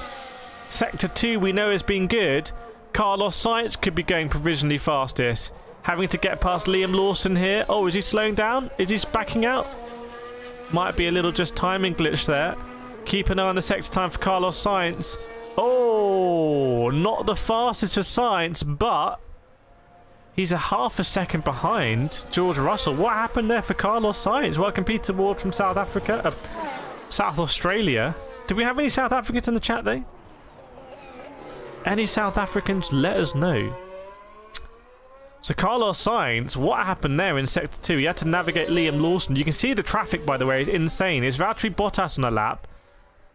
Sector 2 we know has been good. Carlos Sainz could be going provisionally fastest. Having to get past Liam Lawson here. Oh, is he slowing down? Is he backing out? Might be a little just timing glitch there. Keep an eye on the sector time for Carlos Sainz. Oh, not the fastest for Sainz, but he's a half a second behind George Russell. What happened there for Carlos Sainz? Welcome Peter Ward from South Africa, South Australia. Do we have any South Africans in the chat though? Any South Africans? Let us know. So Carlos Sainz, what happened there in Sector 2? He had to navigate Liam Lawson. You can see the traffic, by the way, is insane. It's Valtteri Bottas on a lap,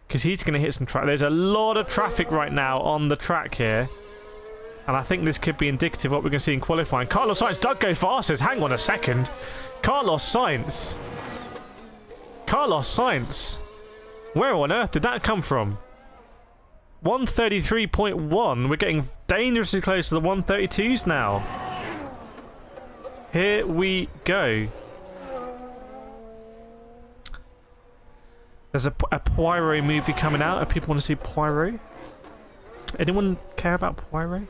because he's going to hit some track. There's a lot of traffic right now on the track here. And I think this could be indicative of what we're going to see in qualifying. Carlos Sainz does go fastest. Hang on a second. Carlos Sainz. Carlos Sainz. Where on earth did that come from? 133.1. We're getting dangerously close to the 132s now. Here we go. There's a Poirot movie coming out if people want to see Poirot. Anyone care about Poirot?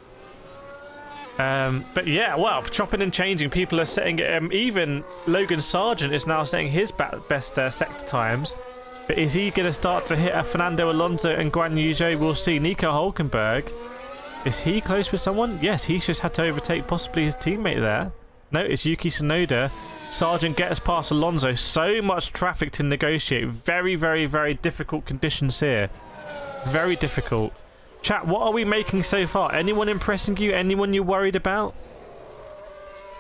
But yeah, well, chopping and changing. People are setting... even Logan Sargent is now setting his best sector times. But is he going to start to hit a Fernando Alonso and Guan Yu Zhou? We'll see. Nico Hulkenberg. Is he close with someone? Yes, he's just had to overtake possibly his teammate there. No, it's Yuki Tsunoda. Sargent gets past Alonso. So much traffic to negotiate. Very, very, very difficult conditions here. Very difficult. Chat, what are we making so far? Anyone impressing you? Anyone you're worried about?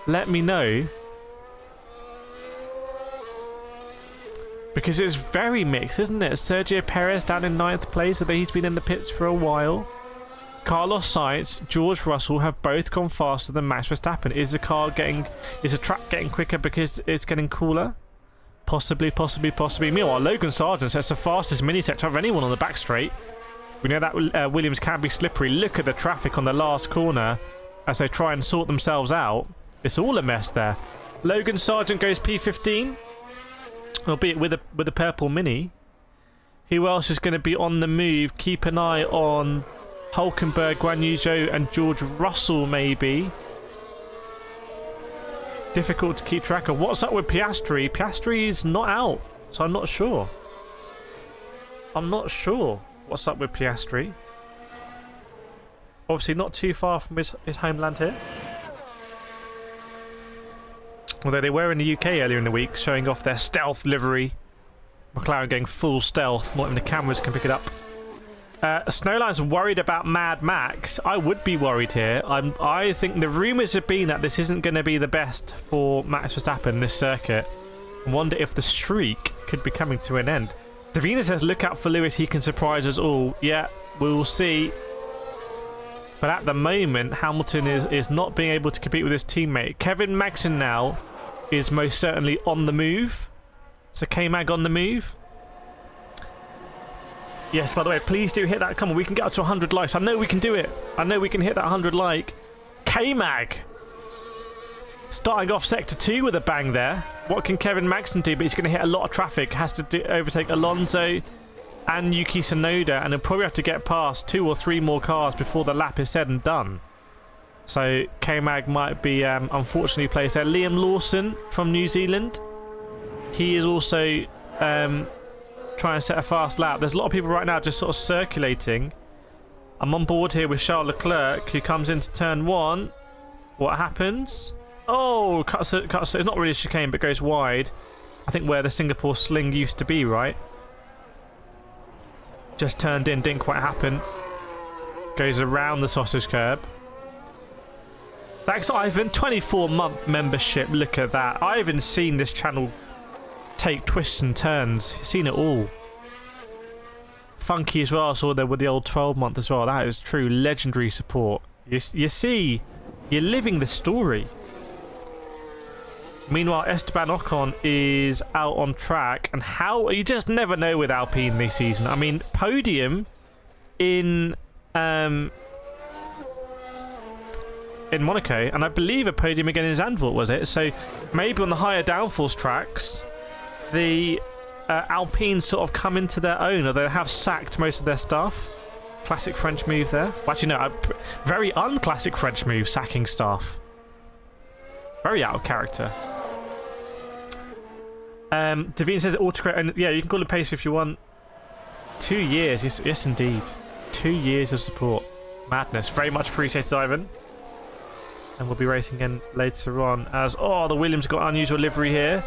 Let me know. Because it's very mixed, isn't it? Sergio Perez down in 9th place, although he's been in the pits for a while. Carlos Sainz, George Russell have both gone faster than Max Verstappen. Is the track getting quicker because it's getting cooler? Possibly. Meanwhile, Logan Sargent sets the fastest mini sector of anyone on the back straight. We know that Williams can be slippery. Look at the traffic on the last corner as they try and sort themselves out. It's all a mess there. Logan Sargent goes P15, albeit with a purple mini. Who else is going to be on the move? Keep an eye on Hulkenberg, Guan Yu Zhou and George Russell, maybe. Difficult to keep track of. What's up with Piastri? Piastri is not out, so I'm not sure. What's up with Piastri. Obviously not too far from his homeland here. Although they were in the UK earlier in the week, showing off their stealth livery. McLaren going full stealth. Not even the cameras can pick it up. Snowline's worried about Mad Max. I would be worried here. I think the rumours have been that this isn't going to be the best for Max Verstappen, this circuit. I wonder if the streak could be coming to an end. Davina says, look out for Lewis. He can surprise us all. Yeah, we'll see. But at the moment, Hamilton is not being able to compete with his teammate. Kevin Magnussen now is most certainly on the move. So K-Mag on the move. Yes, by the way, please do hit that. Come on, we can get up to 100 likes. I know we can do it. I know we can hit that 100 like. K-Mag. Starting off Sector 2 with a bang there. What can Kevin Magnussen do? But he's going to hit a lot of traffic. Has to overtake Alonso and Yuki Tsunoda. And he'll probably have to get past 2 or 3 more cars before the lap is said and done. So K-Mag might be unfortunately placed there. Liam Lawson from New Zealand. He is also trying to set a fast lap. There's a lot of people right now just sort of circulating. I'm on board here with Charles Leclerc, who comes into turn 1. What happens? Oh, cuts. It's not really a chicane, but goes wide. I think where the Singapore sling used to be, right? Just turned in, didn't quite happen. Goes around the sausage curb. Thanks, Ivan. 24-month membership. Look at that. Ivan's seen this channel take twists and turns. He's seen it all. Funky as well. I saw there with the old 12-month as well. That is true legendary support. You see, you're living the story. Meanwhile, Esteban Ocon is out on track, and how you just never know with Alpine this season. I mean, podium in Monaco, and I believe a podium again in Zandvoort, was it? So maybe on the higher downforce tracks, the Alpine sort of come into their own, or they have sacked most of their stuff. Classic French move there. Well, actually, no, very unclassic French move, sacking staff. Very out of character. Davine says autocorrect, and yeah, you can call it pace if you want. 2 years, yes indeed. 2 years of support. Madness. Very much appreciated, Ivan. And we'll be racing again later on as, oh, the Williams got unusual livery here.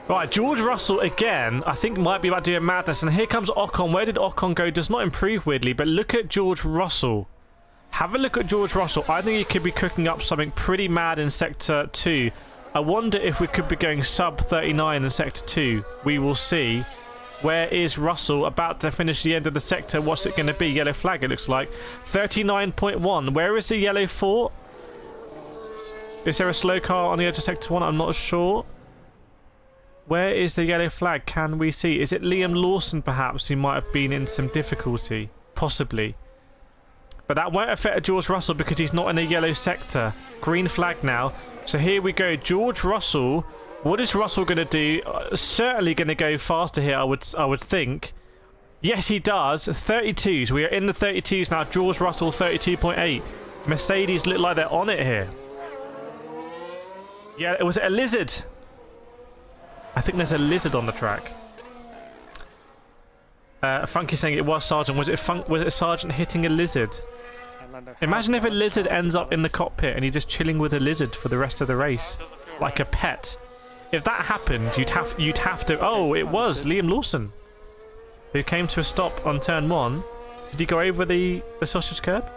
Right, George Russell again, I think might be about to do a madness. And here comes Ocon. Where did Ocon go? Does not improve weirdly, but look at George Russell. Have a look at George Russell. I think he could be cooking up something pretty mad in Sector 2. I wonder if we could be going sub 39 in Sector 2. We will see. Where is Russell? About to finish the end of the sector. What's it going to be? Yellow flag, it looks like. 39.1. Where is the yellow for? Is there a slow car on the edge of Sector 1? I'm not sure. Where is the yellow flag? Can we see? Is it Liam Lawson, perhaps, who might have been in some difficulty? Possibly. But that won't affect George Russell because he's not in a yellow sector. Green flag now. So here we go. George Russell. What is Russell going to do? Certainly going to go faster here, I would think. Yes, he does. 32s. We are in the 32s now. George Russell, 32.8. Mercedes look like they're on it here. Yeah, was it a lizard? I think there's a lizard on the track. Funky saying it was Sargent. Was it Sargent hitting a lizard? Lando. Imagine if a lizard Chance ends to up in the balance. cockpit and you're just chilling with a lizard for the rest of the race, like a pet. If that happened, you'd have to. Oh, it was Liam Lawson who came to a stop on turn 1. Did he go over the sausage curb?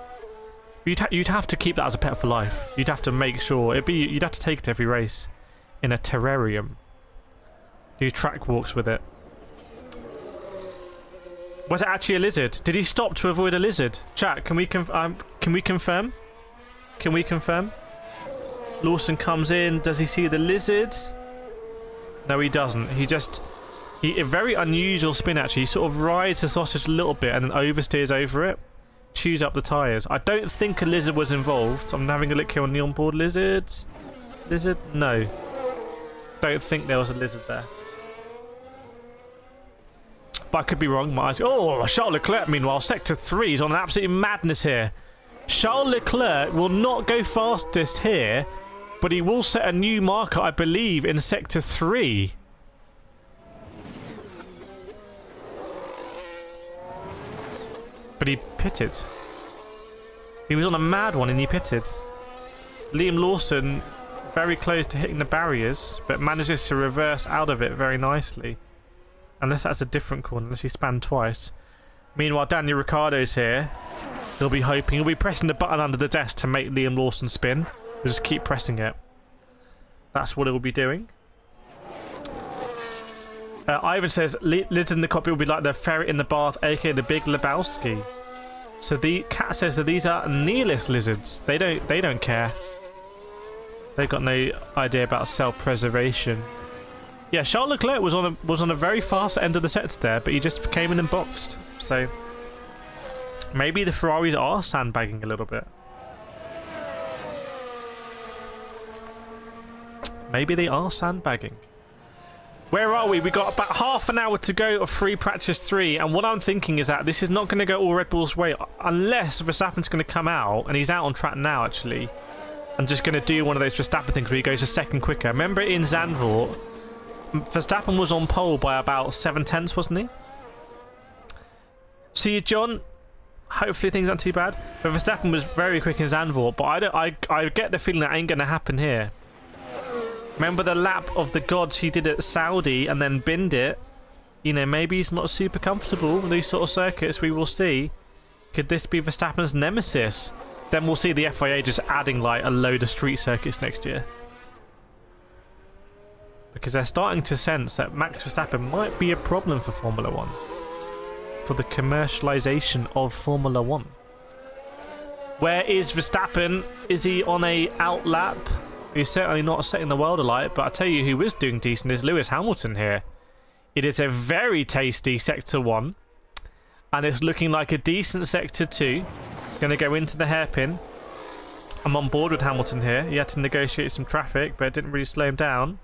You'd have to keep that as a pet for life. You'd have to make sure you'd have to take it to every race in a terrarium. Do track walks with it. Was it actually a lizard? Did he stop to avoid a lizard? Chat, can we confirm? Can we confirm? Lawson comes in. Does he see the lizard? No, he doesn't. A very unusual spin actually. He sort of rides the sausage a little bit and then oversteers over it. Chews up the tyres. I don't think a lizard was involved. I'm having a look here on the onboard lizards. Lizard? No. Don't think there was a lizard there. But I could be wrong. My eyes. Oh, Charles Leclerc, meanwhile, Sector 3 is on an absolute madness here. Charles Leclerc will not go fastest here, but he will set a new marker, I believe, in Sector 3. But he pitted. He was on a mad one and he pitted. Liam Lawson very close to hitting the barriers, but manages to reverse out of it very nicely. Unless that's a different corner, unless he spanned twice. Meanwhile, Daniel Ricciardo's here. He'll be hoping. He'll be pressing the button under the desk to make Liam Lawson spin. He'll just keep pressing it. That's what he'll be doing. Ivan says, lids in the cockpit will be like the ferret in the bath, aka the Big Lebowski. So the cat says that these are nihilist lizards. They don't care. They've got no idea about self-preservation. Yeah, Charles Leclerc was on a very fast end of the sector there, but he just came in and boxed. So maybe the Ferraris are sandbagging a little bit. Maybe they are sandbagging. Where are we? We got about half an hour to go of free practice 3, and what I'm thinking is that this is not going to go all Red Bull's way unless Verstappen's going to come out, and he's out on track now actually, and just going to do one of those Verstappen things where he goes a second quicker. Remember in Zandvoort, Verstappen was on pole by about 7/10, wasn't he? See you, John. Hopefully things aren't too bad. But Verstappen was very quick in Zandvoort, but I get the feeling that ain't going to happen here. Remember the lap of the gods he did at Saudi and then binned it? You know, maybe he's not super comfortable with these sort of circuits. We will see. Could this be Verstappen's nemesis? Then we'll see the FIA just adding like a load of street circuits next year. Because they're starting to sense that Max Verstappen might be a problem for Formula 1. For the commercialization of Formula 1. Where is Verstappen? Is he on a outlap? He's certainly not setting the world alight, but I tell you who is doing decent is Lewis Hamilton here. It is a very tasty Sector 1, and it's looking like a decent Sector 2. Going to go into the hairpin. I'm on board with Hamilton here. He had to negotiate some traffic, but it didn't really slow him down.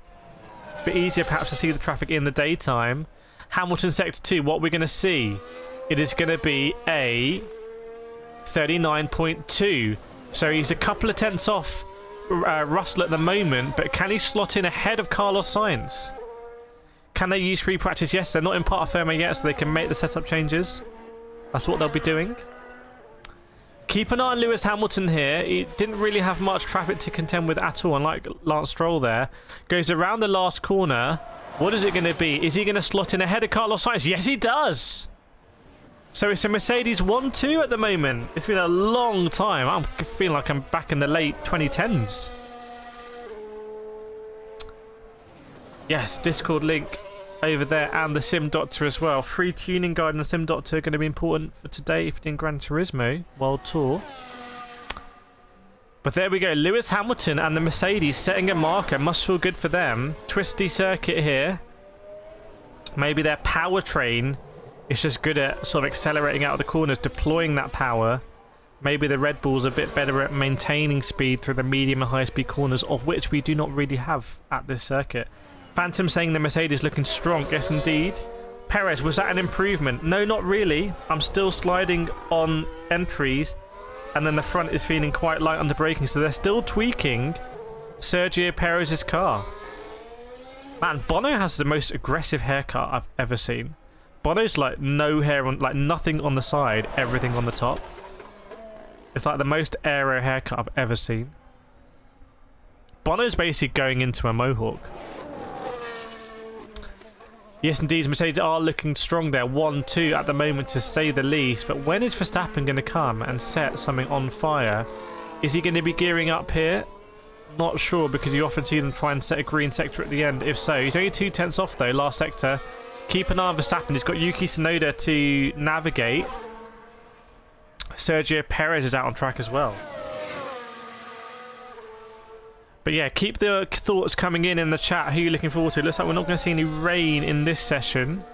Bit easier perhaps to see the traffic in the daytime. Hamilton Sector 2, what we're going to see? It is going to be a 39.2. So he's a couple of tenths off Russell at the moment, but can he slot in ahead of Carlos Sainz? Can they use free practice? Yes, they're not in part of firmware yet, so they can make the setup changes. That's what they'll be doing. Keep an eye on Lewis Hamilton here. He didn't really have much traffic to contend with at all, unlike Lance Stroll there. Goes around the last corner. What is it going to be? Is he going to slot in ahead of Carlos Sainz? Yes, he does! So it's a Mercedes 1-2 at the moment. It's been a long time. I'm feeling like I'm back in the late 2010s. Yes, Discord link over there and the Sim Doctor as well. Free tuning guide and the Sim Doctor are going to be important for today if you're doing Gran Turismo World Tour. But there we go. Lewis Hamilton and the Mercedes setting a marker. Must feel good for them. Twisty circuit here. Maybe their powertrain is just good at sort of accelerating out of the corners, deploying that power. Maybe the Red Bull's a bit better at maintaining speed through the medium and high speed corners, of which we do not really have at this circuit. Phantom saying the Mercedes looking strong. Yes, indeed. Perez, was that an improvement? No, not really. I'm still sliding on entries, and then the front is feeling quite light under braking, so they're still tweaking Sergio Perez's car. Man, Bono has the most aggressive haircut I've ever seen. Bono's like no hair on, like nothing on the side, everything on the top. It's like the most aero haircut I've ever seen. Bono's basically going into a mohawk. Yes, indeed, Mercedes are looking strong there. 1-2 at the moment, to say the least. But when is Verstappen going to come and set something on fire? Is he going to be gearing up here? Not sure, because you often see them try and set a green sector at the end. If so, he's only 2/10 off though, last sector. Keep an eye on Verstappen. He's got Yuki Tsunoda to navigate. Sergio Perez is out on track as well. But yeah, keep the thoughts coming in the chat. Who are you looking forward to? It looks like we're not going to see any rain in this session.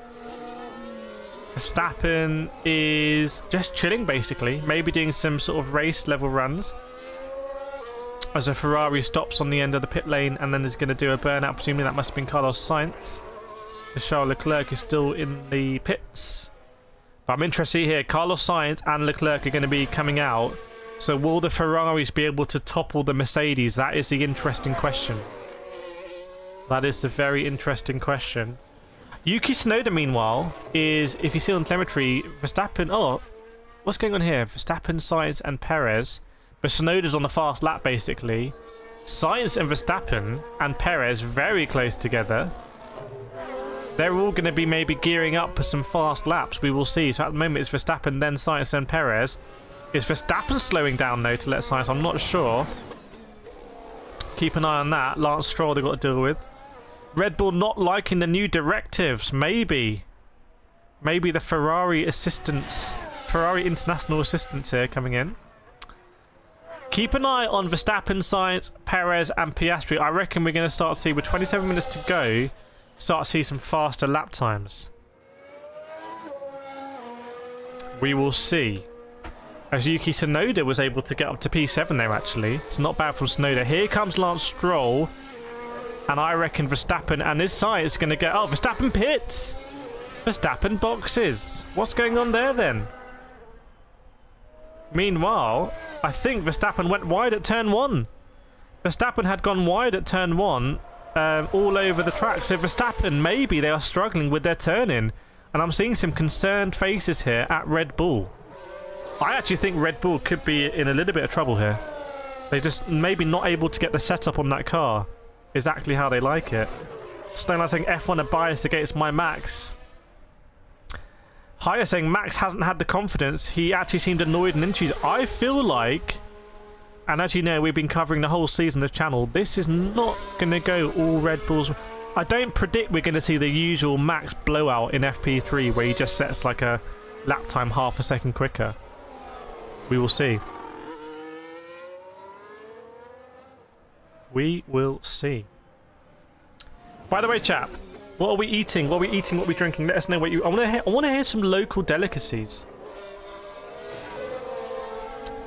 Verstappen is just chilling, basically. Maybe doing some sort of race level runs. As a Ferrari stops on the end of the pit lane and then is going to do a burnout. Presumably that must have been Carlos Sainz. Charles Leclerc is still in the pits. But I'm interested here. Carlos Sainz and Leclerc are going to be coming out. So will the Ferraris be able to topple the Mercedes? That is the interesting question. That is the very interesting question. Yuki Tsunoda, meanwhile, is, if you see on telemetry, Verstappen... Oh, what's going on here? Verstappen, Sainz and Perez. But Tsunoda's on the fast lap, basically. Sainz and Verstappen and Perez very close together. They're all going to be maybe gearing up for some fast laps. We will see. So at the moment, it's Verstappen, then Sainz, then Perez. Is Verstappen slowing down, though, to let Sainz? I'm not sure. Keep an eye on that. Lance Stroll they've got to deal with. Red Bull not liking the new directives. Maybe. Maybe the Ferrari assistants. Ferrari international assistants here coming in. Keep an eye on Verstappen, Sainz, Perez and Piastri. I reckon we're going to start to see, with 27 minutes to go, start to see some faster lap times. We will see. As Yuki Tsunoda was able to get up to P7 there, actually. It's not bad from Tsunoda. Here comes Lance Stroll. And I reckon Verstappen and his side is going to get... Oh, Verstappen pits! Verstappen boxes. What's going on there, then? Meanwhile, I think Verstappen went wide at turn 1. Verstappen had gone wide at turn 1 all over the track. So Verstappen, maybe they are struggling with their turn-in. And I'm seeing some concerned faces here at Red Bull. I actually think Red Bull could be in a little bit of trouble here. They're just maybe not able to get the setup on that car exactly how they like it. Stoneline saying F1 are biased against my Max. Haya saying Max hasn't had the confidence. He actually seemed annoyed in interviews. I feel like, and as you know, we've been covering the whole season of the channel, this is not going to go all Red Bulls. I don't predict we're going to see the usual Max blowout in FP3 where he just sets like a lap time half a second quicker. We will see. We will see. By the way, chap, what are we eating? What are we eating? What are we drinking? Let us know what you... I want to hear some local delicacies.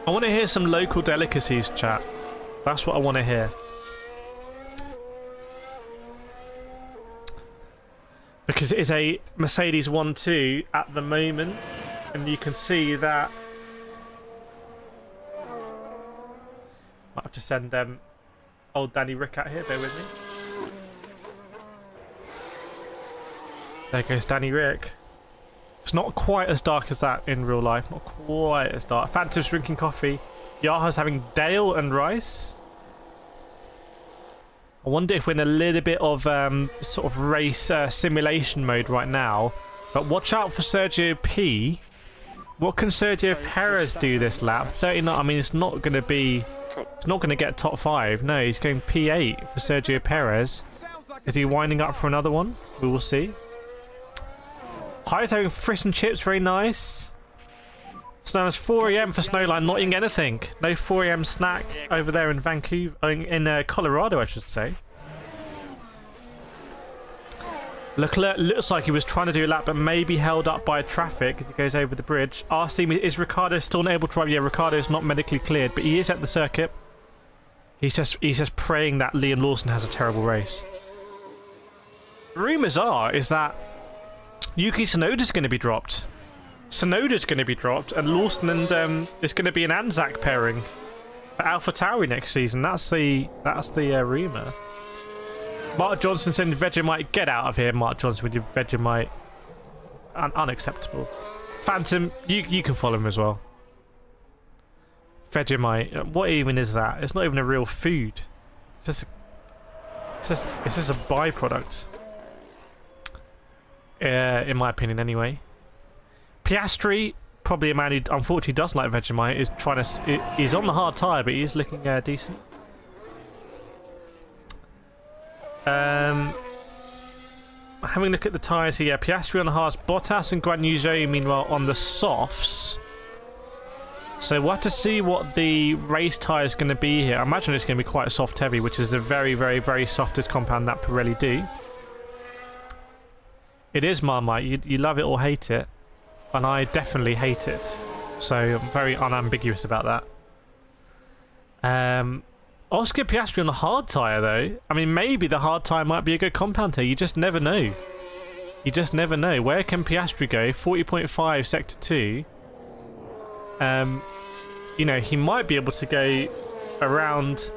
I want to hear some local delicacies, chat. That's what I want to hear. Because it is a Mercedes 1-2 at the moment. And you can see that... Might have to send old Danny Rick out here. Bear with me. There goes Danny Rick. It's not quite as dark as that in real life. Not quite as dark. Phantom's drinking coffee. Yaha's having Dale and rice. I wonder if we're in a little bit of sort of race simulation mode right now. But watch out for Sergio P. What can Sergio Perez do this lap? 39. I mean, it's not going to be... It's not going to get top 5. No, he's going P8 for Sergio Perez. Is he winding up for another one? We will see. High's having fish and chips, very nice. So it's 4 AM for Snowline, not eating anything. No 4 AM snack over there in Vancouver, in Colorado, I should say. Leclerc looks like he was trying to do a lap, but maybe held up by traffic as he goes over the bridge. RC, is Ricciardo still not able to drive? Yeah, Ricciardo's not medically cleared, but he is at the circuit. He's just praying that Liam Lawson has a terrible race. Rumours is that Yuki Tsunoda's going to be dropped. Tsunoda's going to be dropped, and Lawson and it's going to be an Anzac pairing for AlphaTauri next season. That's the rumour. Mark Johnson saying Vegemite, get out of here, Mark Johnson, with your Vegemite. Unacceptable. Phantom, you can follow him as well. Vegemite. What even is that? It's not even a real food. It's just a byproduct. In my opinion, anyway. Piastri, probably a man who unfortunately does like Vegemite, is trying to. He's on the hard tyre, but he's looking decent. Having a look at the tyres here, Piastri on the hards, Bottas and Magnussen meanwhile on the softs. So we'll have to see what the race tyre is going to be here. I imagine it's going to be quite soft heavy, which is the very, very, very softest compound that Pirelli do. It is Marmite. You love it or hate it, and I definitely hate it. So I'm very unambiguous about that. Oscar Piastri on the hard tyre, though. I mean, maybe the hard tyre might be a good compound here. You just never know. You just never know. Where can Piastri go? 40.5 sector 2. You know, he might be able to go around.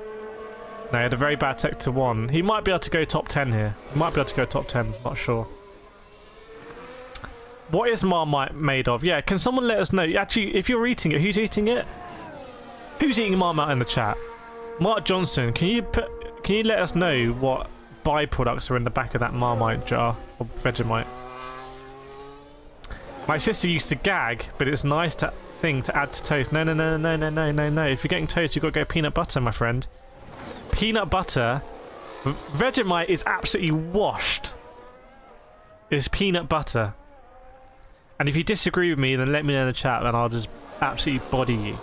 No, he had a very bad sector 1. He might be able to go top 10 here. He might be able to go top 10. Not sure. What is Marmite made of? Yeah, can someone let us know? Actually, if you're eating it, who's eating it? Who's eating Marmite in the chat? Mark Johnson, can you let us know what byproducts are in the back of that Marmite jar or Vegemite? My sister used to gag, but it's a nice thing to add to toast. No. If you're getting toast, you've got to go peanut butter, my friend. Peanut butter. Vegemite is absolutely washed. It's peanut butter. And if you disagree with me, then let me know in the chat, and I'll just absolutely body you.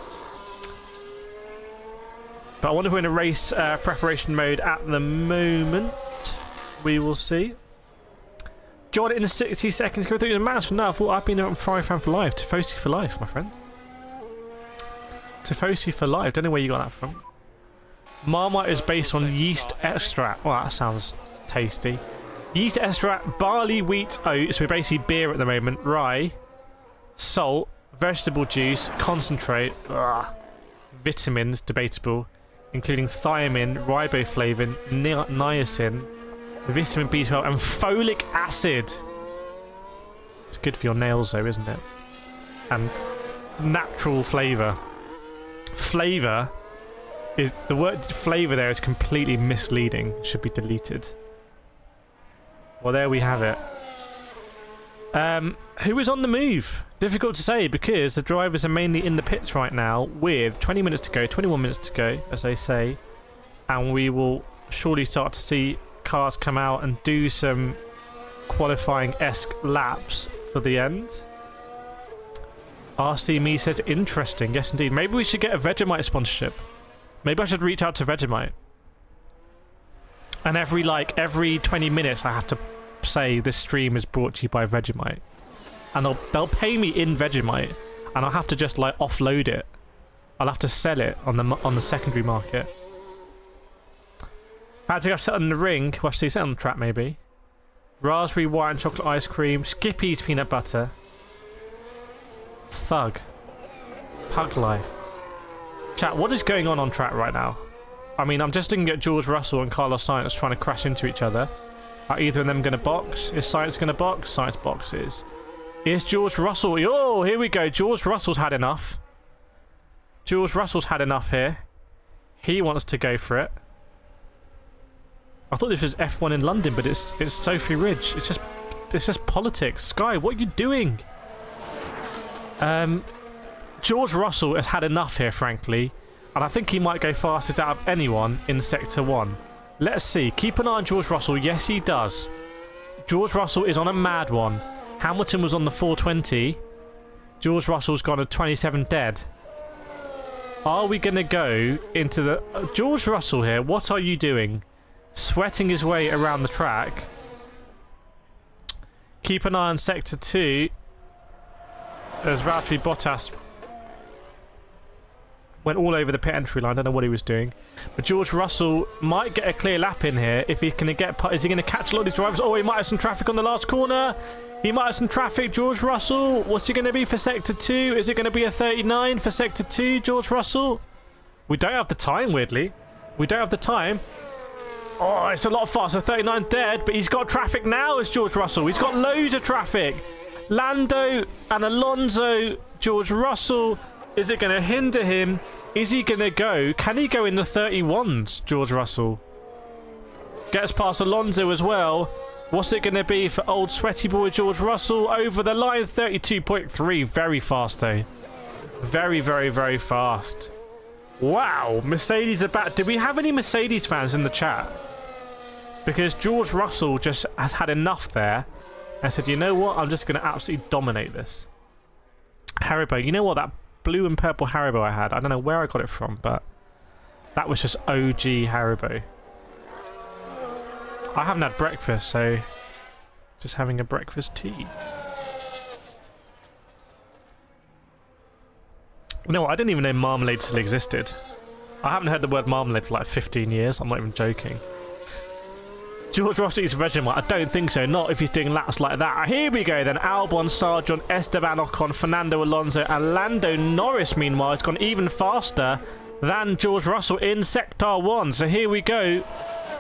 But I wonder if we're in a race preparation mode at the moment. We will see. John, in the 60 seconds, go through the match. No, I thought I've been on Ferrari fan for life. Tifosi for life, my friend. Tifosi for life. Don't know where you got that from. Marmite is based on yeast extract. Well, that sounds tasty. Yeast extract, barley, wheat, oats. We're basically beer at the moment. Rye, salt, vegetable juice, concentrate. Ugh. Vitamins, debatable, including thiamine, riboflavin, niacin, vitamin B12, and folic acid. It's good for your nails, though, isn't it? And natural flavour. Flavour is the word. Flavour there is completely misleading. It should be deleted. Well, there we have it. Who is on the move? Difficult to say because the drivers are mainly in the pits right now with 20 minutes to go, 21 minutes to go, as they say. And we will surely start to see cars come out and do some qualifying-esque laps for the end. RC Me says, interesting. Yes, indeed. Maybe we should get a Vegemite sponsorship. Maybe I should reach out to Vegemite. And every 20 minutes I have to say this stream is brought to you by Vegemite. And they'll pay me in Vegemite, and I'll have to just like offload it. I'll have to sell it on the secondary market. Patrick, I've set on the ring. We'll have to see set on the track maybe. Raspberry, white and chocolate ice cream. Skippy's peanut butter. Thug. Pug life. Chat, what is going on track right now? I mean, I'm just looking at George Russell and Carlos Sainz trying to crash into each other. Are either of them going to box? Is Sainz going to box? Sainz boxes. Is George Russell... Oh, here we go. George Russell's had enough. George Russell's had enough here. He wants to go for it. I thought this was F1 in London, but it's Sophie Ridge. It's just politics. Sky, what are you doing? George Russell has had enough here, frankly. And I think he might go fastest out of anyone in Sector 1. Let's see. Keep an eye on George Russell. Yes, he does. George Russell is on a mad one. Hamilton was on the 420. George Russell's gone at 27 dead. Are we going to go into the... George Russell here, what are you doing? Sweating his way around the track. Keep an eye on Sector 2. There's Valtteri Bottas. Went all over the pit entry line. I don't know what he was doing. But George Russell might get a clear lap in here. If he's going to get... Is he going to catch a lot of these drivers? Oh, he might have some traffic on the last corner. He might have some traffic. George Russell. What's he going to be for Sector 2? Is it going to be a 39 for Sector 2, George Russell? We don't have the time, weirdly. We don't have the time. Oh, it's a lot faster. 39 dead, but he's got traffic now as George Russell. He's got loads of traffic. Lando and Alonso. George Russell. Is it going to hinder him? Is he going to go? Can he go in the 31s, George Russell? Gets past Alonso as well. What's it going to be for old sweaty boy George Russell? Over the line, 32.3. Very fast, though. Very, very, very fast. Wow, Mercedes are back. Do we have any Mercedes fans in the chat? Because George Russell just has had enough there. I said, you know what? I'm just going to absolutely dominate this. Haribo. You know what? That blue and purple Haribo I had. I don't know where I got it from, but that was just OG Haribo. I haven't had breakfast, so just having a breakfast tea. You know what? I didn't even know marmalade still existed. I haven't heard the word marmalade for like 15 years. I'm not even joking. George Rossi's Vegemite? I don't think so. Not if he's doing laps like that. Here we go then. Albon, Sargent, Esteban, Ocon, Fernando, Alonso, and Lando Norris, meanwhile, has gone even faster than George Russell in Sector 1. So here we go.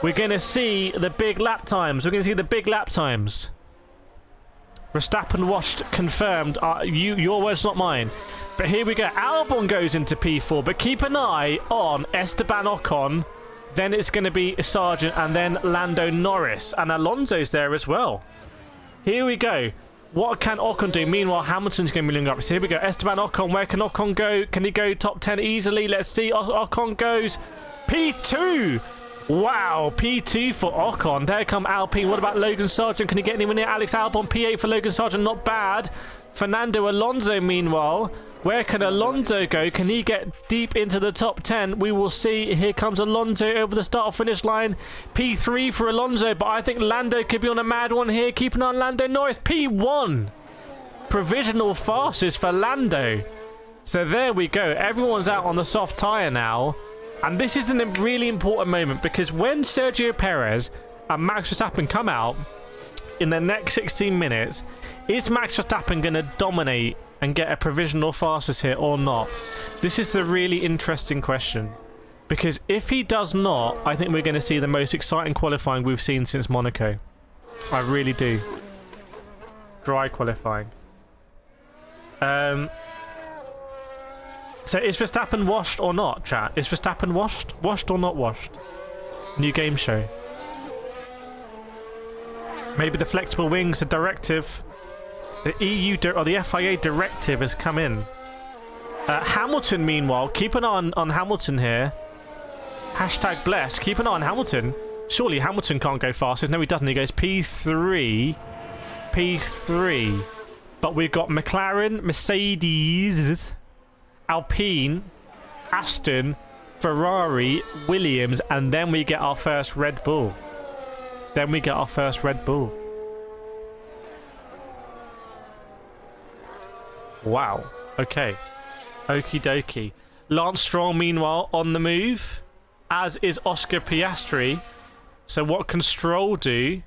We're going to see the big lap times. We're going to see the big lap times. Verstappen washed, confirmed. Your words, not mine. But here we go. Albon goes into P4, but keep an eye on Esteban Ocon. Then it's going to be Sargent and then Lando Norris. And Alonso's there as well. Here we go. What can Ocon do? Meanwhile, Hamilton's going to be looking up. So here we go. Esteban Ocon. Where can Ocon go? Can he go top 10 easily? Let's see. Ocon goes P2. Wow. P2 for Ocon. There come Alpine. What about Logan Sargent? Can he get anywhere near Alex Albon? P8 for Logan Sargent. Not bad. Fernando Alonso, meanwhile. Where can Alonso go? Can he get deep into the top 10? We will see. Here comes Alonso over the start-finish line. P3 for Alonso, but I think Lando could be on a mad one here. Keep an eye on Lando Norris. P1. Provisional fastest for Lando. So there we go. Everyone's out on the soft tyre now. And this is a really important moment because when Sergio Perez and Max Verstappen come out in the next 16 minutes, is Max Verstappen going to dominate and get a provisional fastest here or not? This is the really interesting question. Because if he does not, I think we're going to see the most exciting qualifying we've seen since Monaco. I really do. Dry qualifying. So is Verstappen washed or not, chat? Is Verstappen washed? Washed or not washed? New game show. Maybe the flexible wings, a directive. The EU or the FIA directive has come in. Hamilton, meanwhile, keep an eye on Hamilton here. Hashtag bless. Keep an eye on Hamilton. Surely Hamilton can't go fastest. No, he doesn't. He goes P3. P3. But we've got McLaren, Mercedes, Alpine, Aston, Ferrari, Williams, and then we get our first Red Bull. Then we get our first Red Bull. Wow. Okay. Okie dokie. Lance Stroll, meanwhile, on the move, as is Oscar Piastri. So what can Stroll do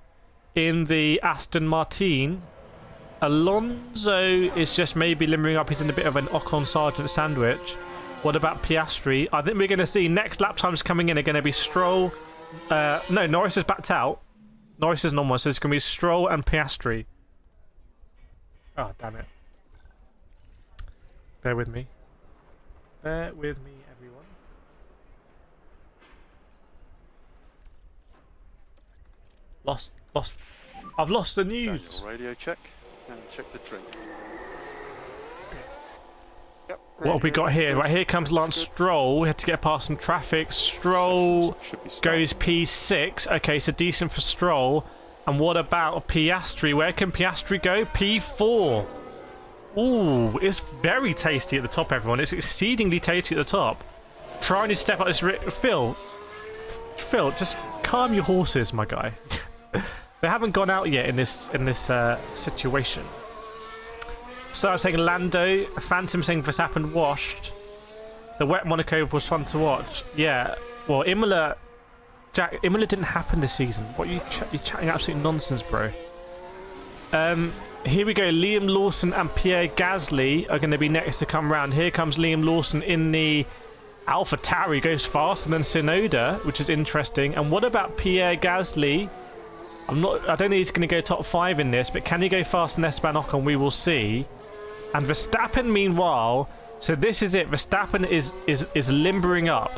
in the Aston Martin? Alonso is just maybe limbering up. He's in a bit of an Ocon Sargent sandwich. What about Piastri? I think we're going to see next lap times coming in are going to be Stroll. No, Norris is backed out. Norris is on one, so it's going to be Stroll and Piastri. Oh, damn it. Bear with me. Bear with me, everyone. Lost. I've lost the news. Daniel, radio check and check the drink. Yep, what have we got here? Right, here comes Lance Stroll. We had to get past some traffic. Stroll goes P6. Okay, so decent for Stroll. And what about Piastri? Where can Piastri go? P4. Ooh, it's very tasty at the top, everyone. It's exceedingly tasty at the top. Trying to step up this... Phil, just calm your horses, my guy. They haven't gone out yet in this situation. So I was saying Lando, Phantom saying Verstappen washed. The wet Monaco was fun to watch. Yeah, well, Imola didn't happen this season. What you're chatting absolute nonsense, bro. Here we go. Liam Lawson and Pierre Gasly are going to be next to come round. Here comes Liam Lawson in the AlphaTauri. Goes faster than Tsunoda, which is interesting. And what about Pierre Gasly? I don't think he's going to go top 5 in this, but can he go faster than Esteban Ocon? We will see. And Verstappen, meanwhile, So this is it. Verstappen is limbering up.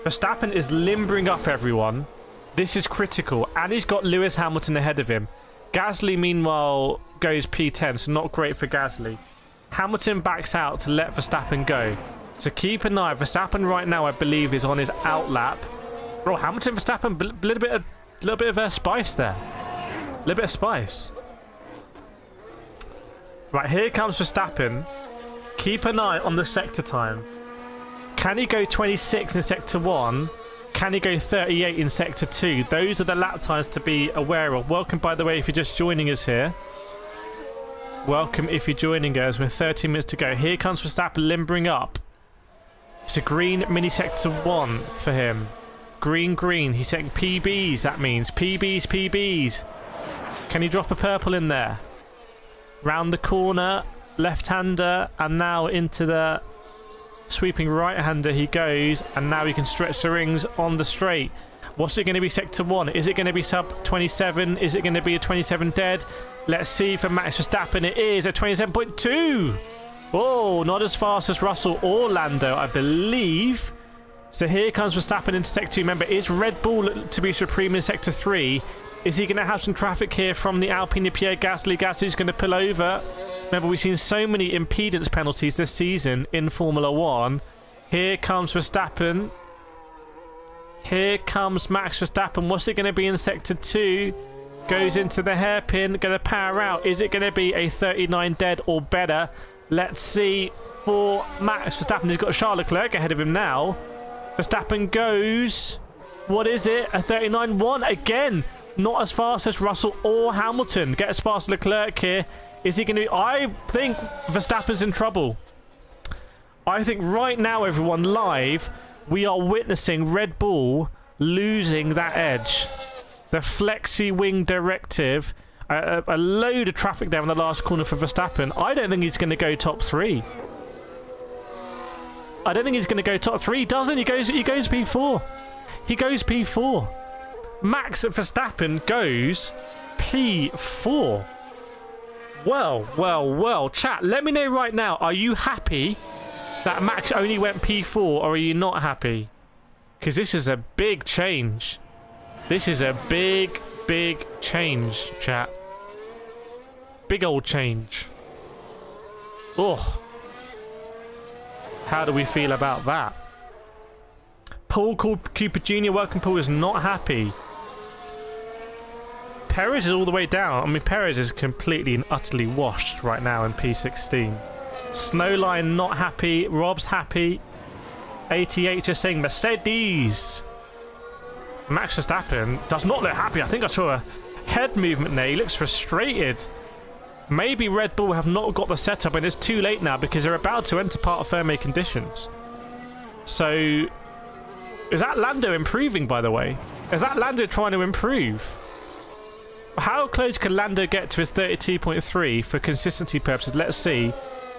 Verstappen is limbering up, everyone. This is critical. And he's got Lewis Hamilton ahead of him. Gasly, meanwhile, goes P10, so not great for Gasly. Hamilton backs out to let Verstappen go. So keep an eye. Verstappen right now, I believe, is on his out lap. Bro, Hamilton, Verstappen, a little bit of spice there. A little bit of spice. Right, here comes Verstappen. Keep an eye on the sector time. Can he go 26 in sector 1? Can he go 38 in sector 2? Those are the lap times to be aware of. Welcome, by the way, if you're just joining us here. Welcome if you're joining us. We're 30 minutes to go. Here comes Verstappen limbering up. It's a green mini sector 1 for him. Green. He's taking PBs, that means. PBs. Can he drop a purple in there? Round the corner, left-hander, and now into the sweeping right-hander he goes, and now he can stretch the rings on the straight. What's it going to be sector 1? Is it going to be sub 27? Is it going to be a 27 dead? Let's see for Max Verstappen. It is a 27.2. Oh, not as fast as Russell or Lando, I believe. So here comes Verstappen into sector 2. Remember, is Red Bull to be supreme in sector 3? Is he going to have some traffic here from the Alpine Pierre Gasly? Gasly's going to pull over. Remember, we've seen so many impedance penalties this season in Formula 1. Here comes Verstappen. Here comes Max Verstappen. What's it going to be in sector 2? Goes into the hairpin. Going to power out. Is it going to be a 39 dead or better? Let's see for Max Verstappen. He's got Charles Leclerc ahead of him now. Verstappen goes... What is it? A 39.1 again. Not as fast as Russell or Hamilton. Get as fast as Leclerc here. Is he going to... I think Verstappen's in trouble. I think right now, everyone, live, we are witnessing Red Bull losing that edge. The flexi wing directive. A load of traffic there in the last corner for Verstappen. I don't think he's going to go top 3. I don't think he's going to go top 3. He doesn't. He goes P4. He goes P4. Max Verstappen goes P4. Well. Chat, let me know right now. Are you happy that Max only went P4, or are you not happy? Because this is a big change. This is a big change, chat. Big old change. Oh. How do we feel about that? Paul Cooper Jr. Welcome, Paul is not happy. Perez is all the way down. I mean, Perez is completely and utterly washed right now in P16. Snowline not happy. Rob's happy. 88 just saying Mercedes. Max Verstappen does not look happy. I think I saw a head movement there. He looks frustrated. Maybe Red Bull have not got the setup, and it's too late now because they're about to enter part of Fermi conditions. So, is that Lando improving, by the way? Is that Lando trying to improve? How close can Lando get to his 32.3 for consistency purposes? Let's see.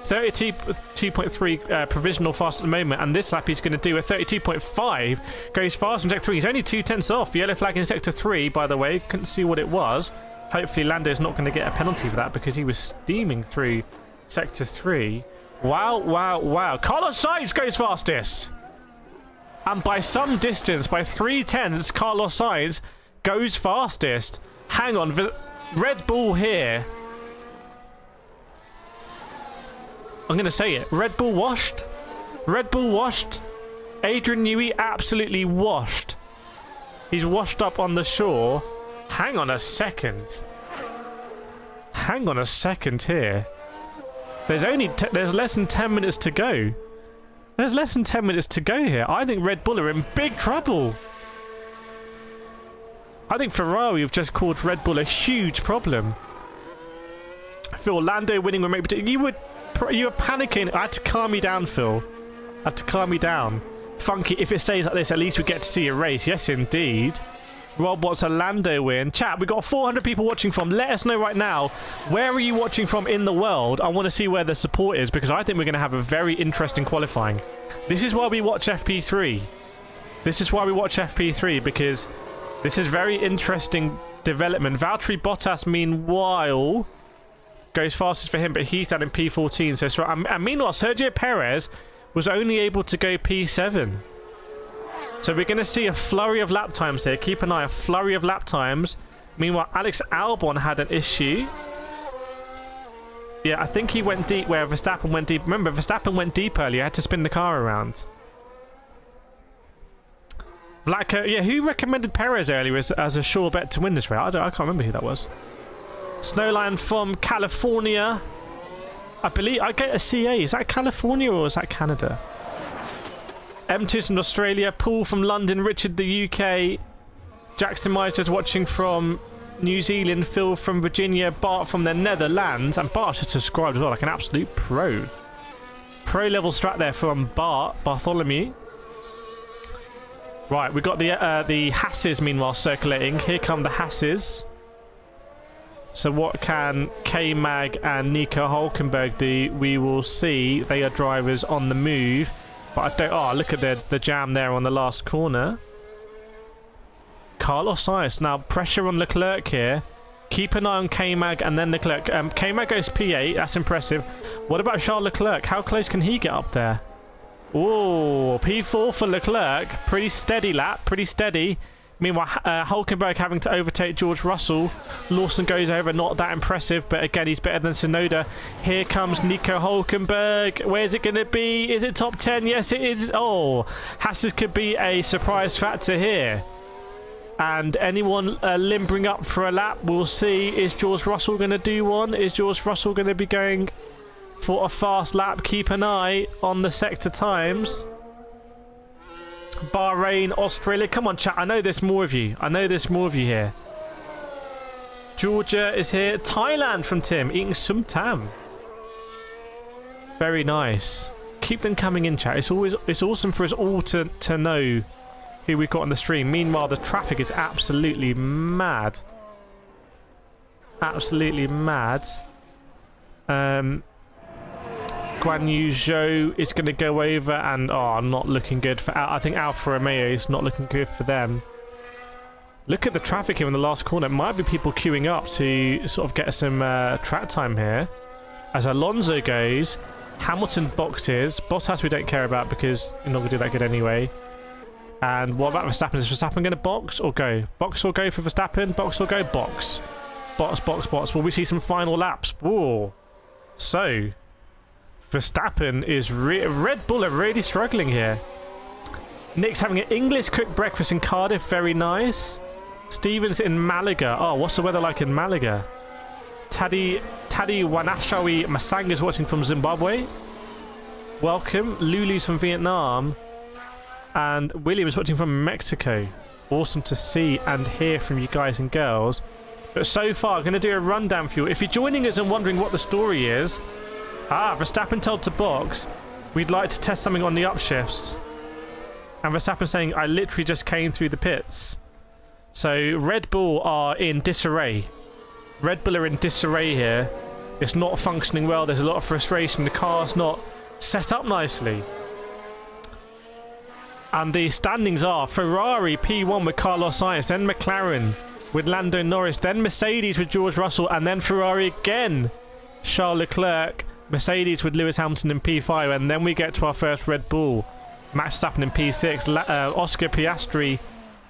32.3 provisional fast at the moment, and this lap he's going to do a 32.5. Goes fast in sector 3. He's only 2/10 off. Yellow flag in sector 3, by the way. Couldn't see what it was. Hopefully Lando's not going to get a penalty for that because he was steaming through sector 3. Wow. Carlos Sainz goes fastest. And by some distance, by 3/10, Carlos Sainz goes fastest. Hang on, Red Bull here. I'm going to say it. Red Bull washed. Red Bull washed. Adrian Newey absolutely washed. He's washed up on the shore. Hang on a second. Hang on a second here. There's less than 10 minutes to go. There's less than 10 minutes to go here. I think Red Bull are in big trouble. I think Ferrari have just caused Red Bull a huge problem. Phil, Lando winning will make... You were panicking. I had to calm you down, Phil. I had to calm you down. Funky, if it stays like this, at least we get to see a race. Yes, indeed. Rob wants a Lando win. Chat, we've got 400 people watching from. Let us know right now, where are you watching from in the world? I want to see where the support is, because I think we're going to have a very interesting qualifying. This is why we watch FP3. This is why we watch FP3, because this is very interesting development. Valtteri Bottas, meanwhile, goes fastest for him, but he's down in P14. So, and meanwhile, Sergio Perez was only able to go P7. So we're going to see a flurry of lap times here. Keep an eye, a flurry of lap times. Meanwhile, Alex Albon had an issue. Yeah, I think he went deep where Verstappen went deep. Remember, Verstappen went deep earlier. Had to spin the car around. Yeah, who recommended Perez earlier as a sure bet to win this race? I can't remember who that was. Snowland from California. I believe I get a CA. Is that California or is that Canada? M2's from Australia. Paul from London. Richard the UK. Jackson Meister's watching from New Zealand. Phil from Virginia. Bart from the Netherlands. And Bart should subscribe as well, like an absolute pro. Pro level strat there from Bartholomew. Right, we've got the Haas's meanwhile circulating. Here come the Haas's. So what can K-Mag and Nico Hulkenberg do? We will see. They are drivers on the move. But I don't... Oh, look at the jam there on the last corner. Carlos Sainz. Now, pressure on Leclerc here. Keep an eye on K-Mag and then Leclerc. K-Mag goes P8. That's impressive. What about Charles Leclerc? How close can he get up there? Oh, P4 for Leclerc. Pretty steady lap. Pretty steady. Meanwhile, Hulkenberg having to overtake George Russell. Lawson goes over. Not that impressive, but again, he's better than Tsunoda. Here comes Nico Hulkenberg. Where's it going to be? Is it top 10? Yes, it is. Oh, Haas could be a surprise factor here. And anyone limbering up for a lap, we'll see. Is George Russell going to do one? Is George Russell going to be going for a fast lap? Keep an eye on the sector times. Bahrain, Australia. Come on, chat. I know there's more of you. I know there's more of you here. Georgia is here. Thailand from Tim. Eating some tam. Very nice. Keep them coming in, chat. It's awesome for us all to know who we've got on the stream. Meanwhile, the traffic is absolutely mad. Absolutely mad. Guan Yu Zhou is going to go over and not looking good for... I think Alfa Romeo is not looking good for them. Look at the traffic here in the last corner. It might be people queuing up to sort of get some track time here. As Alonso goes, Hamilton boxes. Bottas we don't care about because you're not going to do that good anyway. And what about Verstappen? Is Verstappen going to box or go? Box or go for Verstappen? Box or go? Box. Box, box, box. Will we see some final laps? Whoa. So... Verstappen is... Red Bull are really struggling here. Nick's having an English cooked breakfast in Cardiff. Very nice. Stevens in Malaga. Oh, what's the weather like in Malaga? Taddy Wanashawi Masanga's watching from Zimbabwe. Welcome. Lulu's from Vietnam. And William is watching from Mexico. Awesome to see and hear from you guys and girls. But so far, I'm going to do a rundown for you. If you're joining us and wondering what the story is... Verstappen told to box, we'd like to test something on the upshifts. And Verstappen saying, I literally just came through the pits. So Red Bull are in disarray. Red Bull are in disarray here. It's not functioning well. There's a lot of frustration. The car's not set up nicely. And the standings are Ferrari P1 with Carlos Sainz, then McLaren with Lando Norris, then Mercedes with George Russell, and then Ferrari again. Charles Leclerc. Mercedes with Lewis Hamilton in P5, and then we get to our first Red Bull. Max Verstappen in P6. Oscar Piastri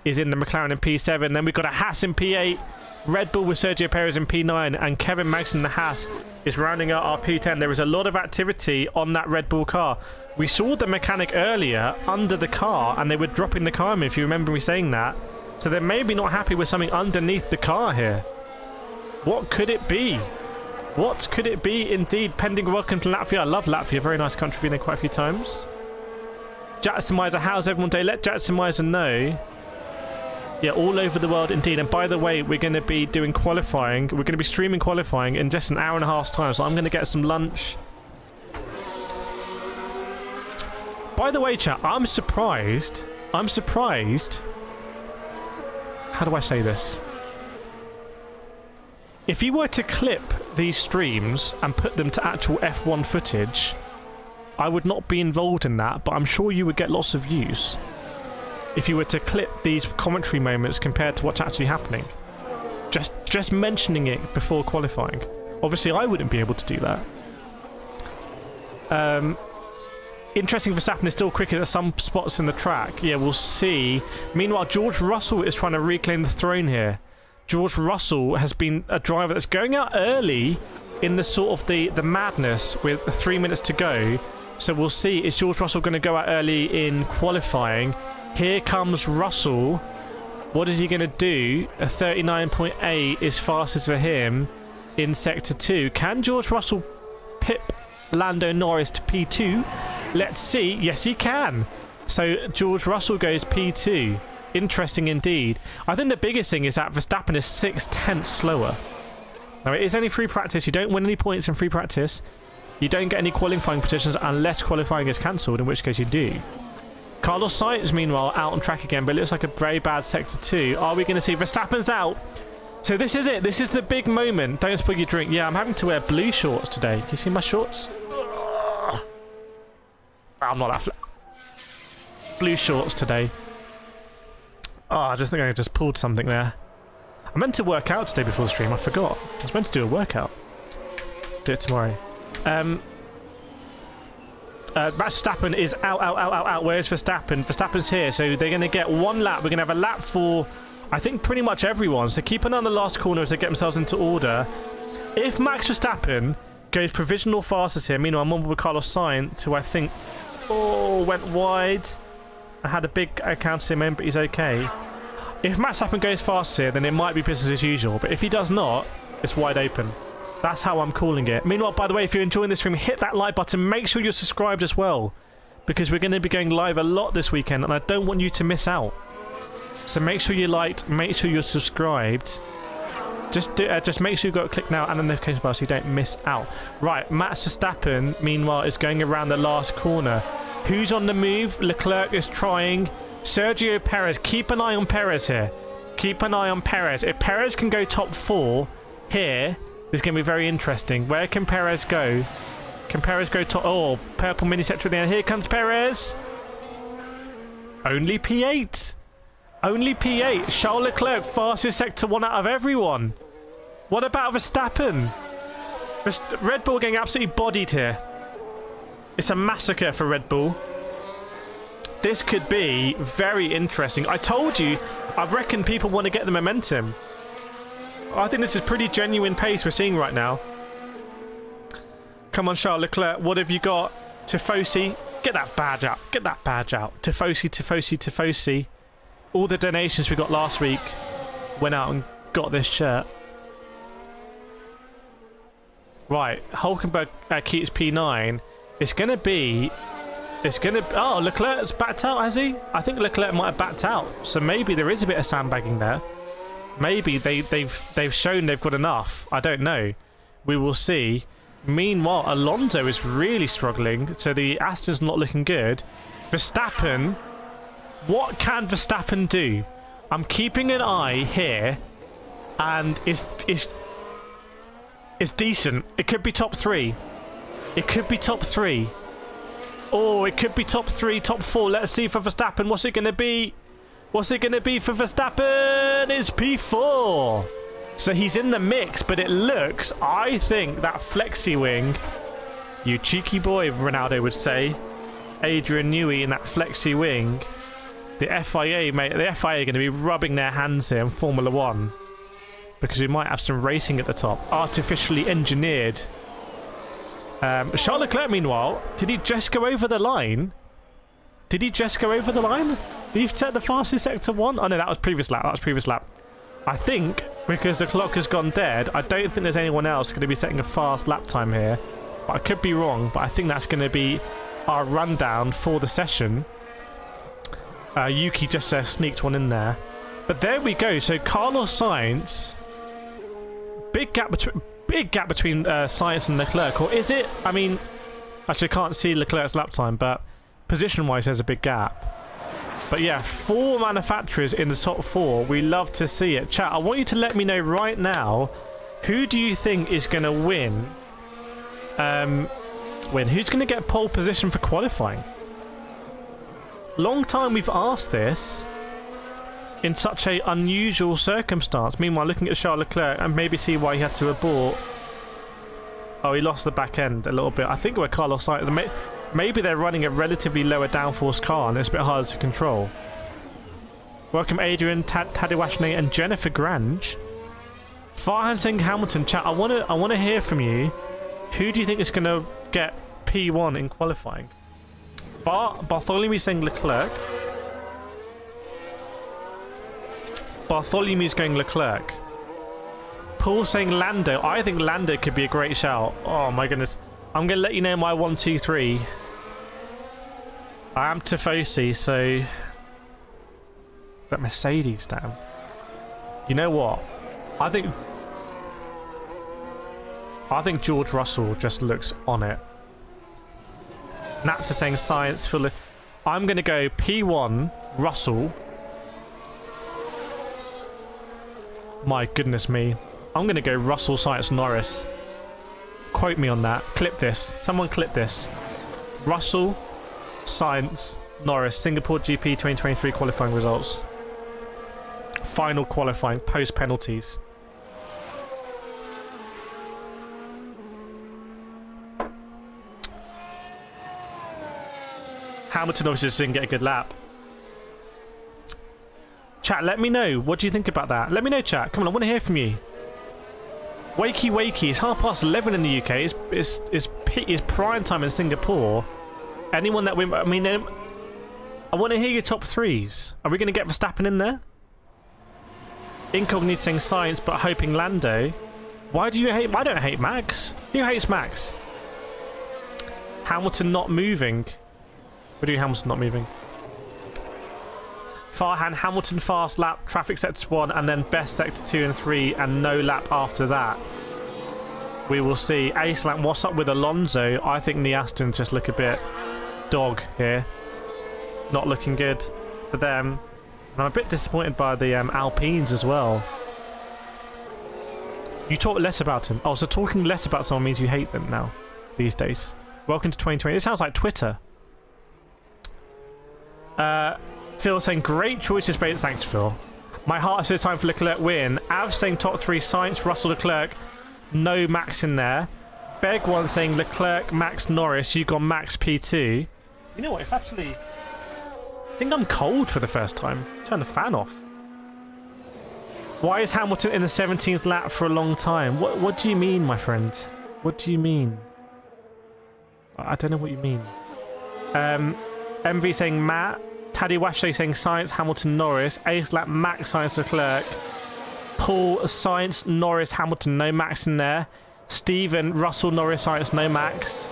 is in the McLaren in P7. Then we've got a Haas in P8. Red Bull with Sergio Perez in P9. And Kevin Magnussen, the Haas, is rounding out our P10. There is a lot of activity on that Red Bull car. We saw the mechanic earlier under the car, and they were dropping the car in, if you remember me saying that. So they're maybe not happy with something underneath the car here. What could it be? What could it be indeed? Pending welcome to Latvia. I love Latvia. Very nice country. Been there quite a few times. Jackson Miser, how's everyone day? Let Jackson Miser know. Yeah, all over the world indeed. And by the way, we're going to be doing qualifying. We're going to be streaming qualifying in just an hour and a half's time. So I'm going to get some lunch. By the way, chat, I'm surprised. How do I say this? If you were to clip these streams and put them to actual F1 footage, I would not be involved in that, but I'm sure you would get lots of views if you were to clip these commentary moments compared to what's actually happening. Just mentioning it before qualifying. Obviously, I wouldn't be able to do that. Interesting, Verstappen is still quicker at some spots in the track. Yeah, we'll see. Meanwhile, George Russell is trying to reclaim the throne here. George Russell has been a driver that's going out early in the sort of the madness with 3 minutes to go. So we'll see. Is George Russell going to go out early in qualifying? Here comes Russell. What is he going to do? A 39.8 is fastest for him in Sector 2. Can George Russell pip Lando Norris to P2? Let's see. Yes, he can. So George Russell goes P2. Interesting indeed. I think the biggest thing is that Verstappen is 6/10 slower. Now, it is only free practice. You don't win any points in free practice. You don't get any qualifying positions unless qualifying is cancelled, in which case you do. Carlos Sainz, meanwhile, out on track again, but it looks like a very bad Sector 2. Are we going to see Verstappen's out? So this is it. This is the big moment. Don't spill your drink. Yeah, I'm having to wear blue shorts today. Can you see my shorts? I'm not that blue shorts today. Oh, I just think I just pulled something there. I meant to work out today before the stream. I forgot. I was meant to do a workout. Do it tomorrow. Verstappen is out. Where's Verstappen? Verstappen's here, so they're going to get one lap. We're going to have a lap for, I think, pretty much everyone. So keep an eye on the last corner as they get themselves into order. If Max Verstappen goes provisional fastest here, meanwhile, I'm on with Carlos Sainz, who I think, went wide. I had a big counter him in, but he's okay. If Max Verstappen goes fast here, then it might be business as usual. But if he does not, it's wide open. That's how I'm calling it. Meanwhile, by the way, if you're enjoying this stream, hit that like button. Make sure you're subscribed as well, because we're going to be going live a lot this weekend, and I don't want you to miss out. So make sure you liked, make sure you're subscribed. Just make sure you've got to click now and the notification bell so you don't miss out. Right, Max Verstappen, meanwhile, is going around the last corner. Who's on the move? Leclerc is trying. Sergio Perez. Keep an eye on Perez here. Keep an eye on Perez. If Perez can go top 4 here, this is going to be very interesting. Where can Perez go? Can Perez go top... Oh, purple mini sector at the end. Here comes Perez. Only P8. Only P8. Charles Leclerc, fastest sector 1 out of everyone. What about Verstappen? Red Bull getting absolutely bodied here. It's a massacre for Red Bull. This could be very interesting. I told you, I reckon people want to get the momentum. I think this is pretty genuine pace we're seeing right now. Come on, Charles Leclerc. What have you got? Tifosi. Get that badge out. Get that badge out. Tifosi. All the donations we got last week went out and got this shirt. Right. Hulkenberg keeps P9. It's going to be... Oh, Leclerc's backed out, has he? I think Leclerc might have backed out. So maybe there is a bit of sandbagging there. Maybe they've shown they've got enough. I don't know. We will see. Meanwhile, Alonso is really struggling. So the Aston's not looking good. Verstappen. What can Verstappen do? I'm keeping an eye here. And it's decent. It could be top 3. It could be top 3. Oh, it could be top 3, top 4. Let's see for Verstappen. What's it going to be? What's it going to be for Verstappen? It's P4. So he's in the mix, but it looks, I think, that flexi wing, you cheeky boy, Ronaldo would say, Adrian Newey in that flexi wing, the FIA, mate, the FIA are going to be rubbing their hands here in Formula 1 because we might have some racing at the top, artificially engineered. Charles Leclerc, meanwhile, did he just go over the line? Did he just go over the line? Did he set the fastest sector 1? Oh no, that was previous lap. I think because the clock has gone dead, I don't think there's anyone else going to be setting a fast lap time here. But I could be wrong, but I think that's going to be our rundown for the session. Yuki just sneaked one in there. But there we go. So Carlos Sainz, big gap between Sainz and Leclerc. Or is it? I mean, actually I can't see Leclerc's lap time, but position-wise there's a big gap. But yeah, 4 manufacturers in the top 4. We love to see it. Chat, I want you to let me know right now, who do you think is going to win? Who's going to get pole position for qualifying? Long time we've asked this in such a unusual circumstance. Meanwhile, looking at Charles Leclerc and maybe see why he had to abort. Oh, he lost the back end a little bit. I think we're Carlos Sainz. Maybe they're running a relatively lower downforce car and it's a bit harder to control. Welcome Adrian, Tadiwashne and Jennifer Grange. Farhan Singh Hamilton, chat. I want to hear from you. Who do you think is going to get P1 in qualifying? Bartholomew saying Leclerc. Bartholomew's going Leclerc. Paul saying Lando. I think Lando could be a great shout. Oh my goodness. I'm going to let you know my 1, 2, 3. I am Tifosi, so... That Mercedes, damn. You know what? I think George Russell just looks on it. Nats are saying Science. I'm going to go P1, Russell. My goodness me. I'm going to go Russell, Science, Norris. Quote me on that. Clip this. Someone clip this. Russell, Science, Norris. Singapore GP 2023 qualifying results. Final qualifying, post penalties. Hamilton obviously just didn't get a good lap. Chat, let me know. What do you think about that? Let me know, chat. Come on, I want to hear from you. Wakey, wakey. It's 11:30 in the UK. It's prime time in Singapore. Anyone that I mean, I want to hear your top threes. Are we going to get Verstappen in there? Incognito saying Science, but hoping Lando. Why do you hate? I don't hate Max. Who hates Max? Hamilton not moving. What do you Hamilton not moving? Farhan, Hamilton fast lap, traffic sector 1, and then best sector 2 and 3, and no lap after that. We will see. Aceland, what's up with Alonso? I think the Aston just look a bit dog here. Not looking good for them. And I'm a bit disappointed by the Alpines as well. You talk less about him. Oh, so talking less about someone means you hate them now, these days. Welcome to 2020. It sounds like Twitter. Phil saying, great choices, mate. Thanks, Phil. My heart says time for Leclerc win. Av saying top 3, Sainz, Russell, Leclerc. No Max in there. Beg one saying Leclerc, Max, Norris. You got Max P2. You know what? It's actually... I think I'm cold for the first time. Turn the fan off. Why is Hamilton in the 17th lap for a long time? What do you mean, my friend? What do you mean? I don't know what you mean. MV saying Matt. Taddy Washley saying Science, Hamilton, Norris. Ace lap, Max, Science, Leclerc. Paul, Science, Norris, Hamilton, no Max in there. Stephen, Russell, Norris, Science, no Max.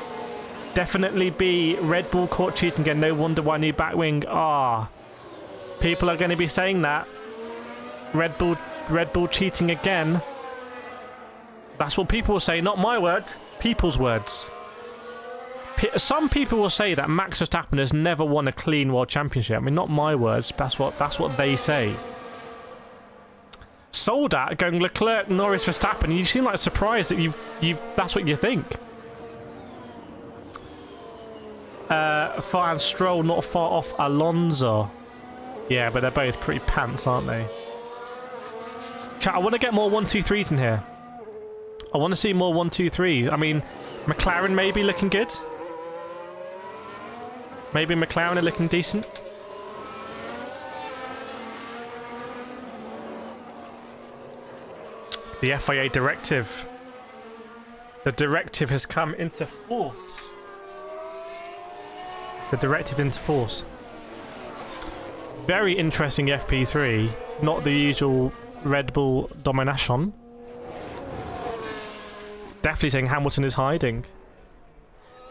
Definitely B, Red Bull caught cheating again. No wonder why new back wing. People are going to be saying that. Red Bull cheating again. That's what people will say, not my words. People's words. Some people will say that Max Verstappen has never won a clean world championship. I mean, not my words. That's what they say. Soldat going Leclerc, Norris, Verstappen. You seem like surprised that that's what you think. Fire and Stroll not far off Alonso. Yeah, but they're both pretty pants, aren't they? Chat, I want to get more 1, 2, 3s in here. I want to see more 1, 2, 3s. I mean, McLaren maybe looking good. Maybe McLaren are looking decent. The FIA directive. The directive has come into force. The directive into force. Very interesting FP3. Not the usual Red Bull domination. Definitely saying Hamilton is hiding.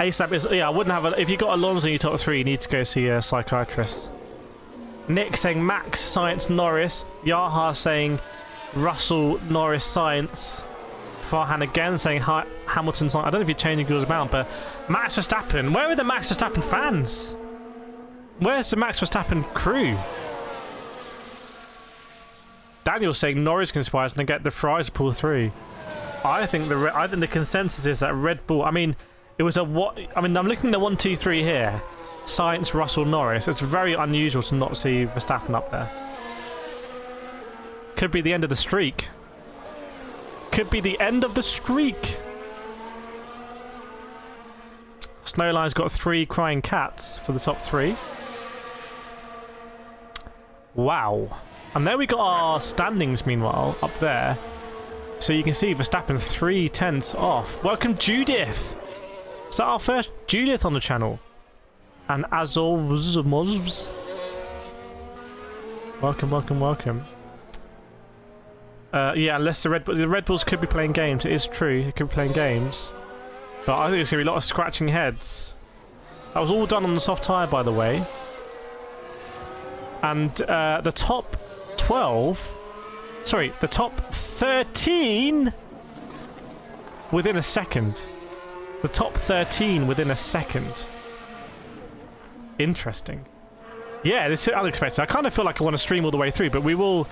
ASAP is... Yeah, I wouldn't have... If you got Alonso in your top 3, you need to go see a psychiatrist. Nick saying Max, Science, Norris. Yaha saying Russell, Norris, Science. Farhan again saying Hamilton, Science. I don't know if you're changing yours about, but Max Verstappen. Where are the Max Verstappen fans? Where's the Max Verstappen crew? Daniel's saying Norris can surprise and get the Ferrari to pull through. I think the consensus is that Red Bull... I mean... It was a what? I mean, I'm looking at the 1, 2, 3 here. Science, Russell, Norris. It's very unusual to not see Verstappen up there. Could be the end of the streak. Could be the end of the streak. Snowline's got 3 crying cats for the top 3. Wow. And there we got our standings, meanwhile, up there. So you can see Verstappen 3 tenths off. Welcome, Judith. Is that our first Judith on the channel? And Azovs. Welcome, welcome, welcome. Yeah, unless the Red Bulls could be playing games. It is true, it could be playing games. But I think there's going to be a lot of scratching heads. That was all done on the soft tyre, by the way. And the top 12... Sorry, the top 13 within a second. The top 13 within a second. Interesting. Yeah, this is unexpected. I kind of feel like I want to stream all the way through, but we'll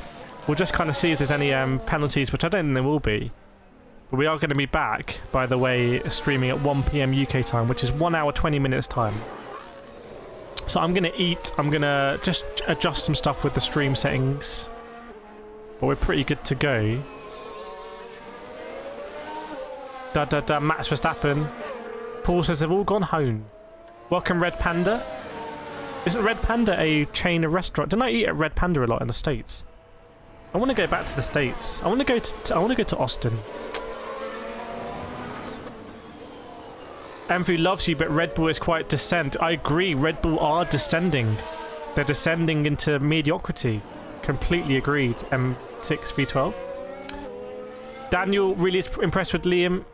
just kind of see if there's any penalties, which I don't think there will be. But we are going to be back, by the way, streaming at 1 PM UK time, which is 1 hour 20 minutes time. So I'm going to eat. I'm going to just adjust some stuff with the stream settings. But we're pretty good to go. Max Verstappen. Paul says they've all gone home. Welcome, Red Panda. Isn't Red Panda a chain of restaurant? Didn't I eat at Red Panda a lot in the States? I want to go back to the States. I want to go to Austin. Enfu loves you, but Red Bull is quite descent. I agree. Red Bull are descending. They're descending into mediocrity. Completely agreed. M6V12. Daniel really is impressed with Liam.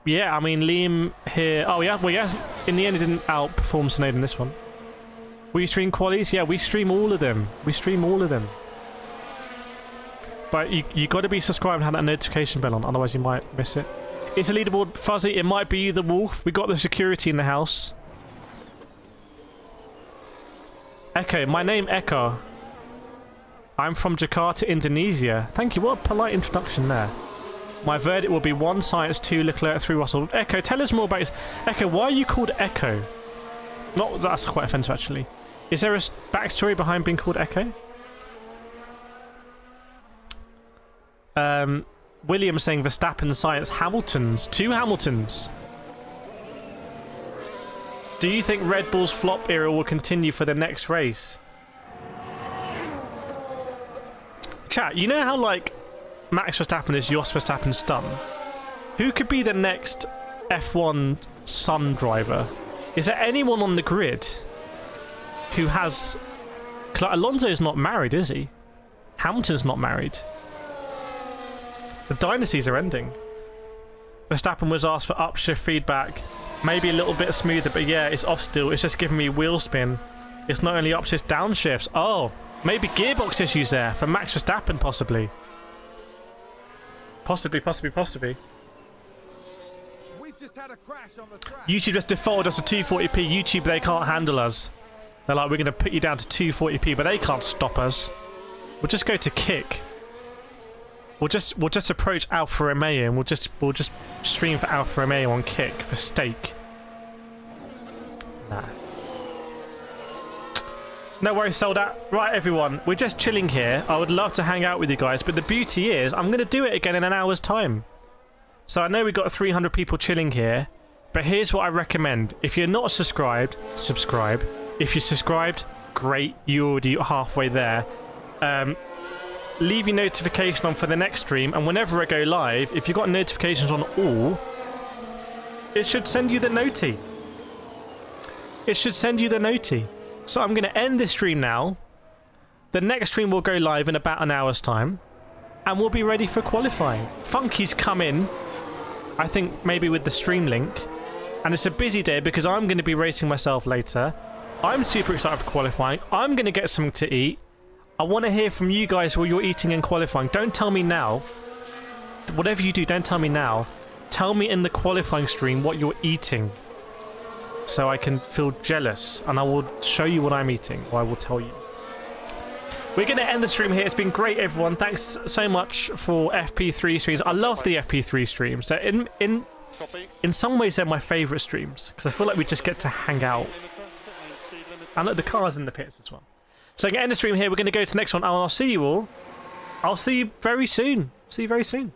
Yeah, I mean Liam here. Oh yeah, well yes. In the end, he didn't outperform Sonoda in this one. We stream qualies. Yeah, we stream all of them. We stream all of them. But you got to be subscribed and have that notification bell on, otherwise you might miss it. Is the leaderboard fuzzy? It might be you, the wolf. We got the security in the house. Echo, my name Echo. I'm from Jakarta, Indonesia. Thank you. What a polite introduction there. My verdict will be 1 Sainz, 2 Leclerc, 3 Russell. Echo, tell us more about this. Echo, why are you called Echo? Not that's quite offensive actually. Is there a backstory behind being called Echo? William saying Verstappen, Sainz, Hamiltons. 2 Hamiltons. Do you think Red Bull's flop era will continue for the next race? Chat, you know how like Max Verstappen is Jos Verstappen's son? Who could be the next F1 son driver? Is there anyone on the grid who has... Because like, Alonso's not married, is he? Hamilton's not married. The dynasties are ending. Verstappen was asked for upshift feedback. Maybe a little bit smoother, but yeah, it's off still. It's just giving me wheel spin. It's not only upshift, downshifts. Oh, maybe gearbox issues there for Max Verstappen, possibly. Possibly. We've just had a crash on the track. YouTube just defaulted us to 240p. YouTube, they can't handle us. They're like, we're going to put you down to 240p, but they can't stop us. We'll just go to kick. We'll just approach Alfa Romeo and we'll just stream for Alfa Romeo on kick for steak. Nah. No worries, sold out. Right, everyone, we're just chilling here. I would love to hang out with you guys, but the beauty is I'm going to do it again in an hour's time. So I know we've got 300 people chilling here, but here's what I recommend. If you're not subscribed, subscribe. If you're subscribed, great, you're already halfway there. Leave your notification on for the next stream, and whenever I go live, if you've got notifications on all, it should send you the noti. It should send you the noti. So I'm going to end this stream now. The next stream will go live in about an hour's time, and we'll be ready for qualifying. Funky's come in, I think maybe with the stream link, and it's a busy day because I'm going to be racing myself later. I'm super excited for qualifying. I'm going to get something to eat. I want to hear from you guys what you're eating and qualifying. Don't tell me now. Whatever you do, don't tell me now. Tell me in the qualifying stream what you're eating, so I can feel jealous, and I will show you what I'm eating, or I will tell you. We're going to end the stream here. It's been great, everyone. Thanks so much for FP3 streams. I love the FP3 streams. So in some ways, they're my favourite streams, because I feel like we just get to hang out. And look, the car's in the pits as well. So I'm going to end the stream here. We're going to go to the next one. I'll see you all. I'll see you very soon. See you very soon.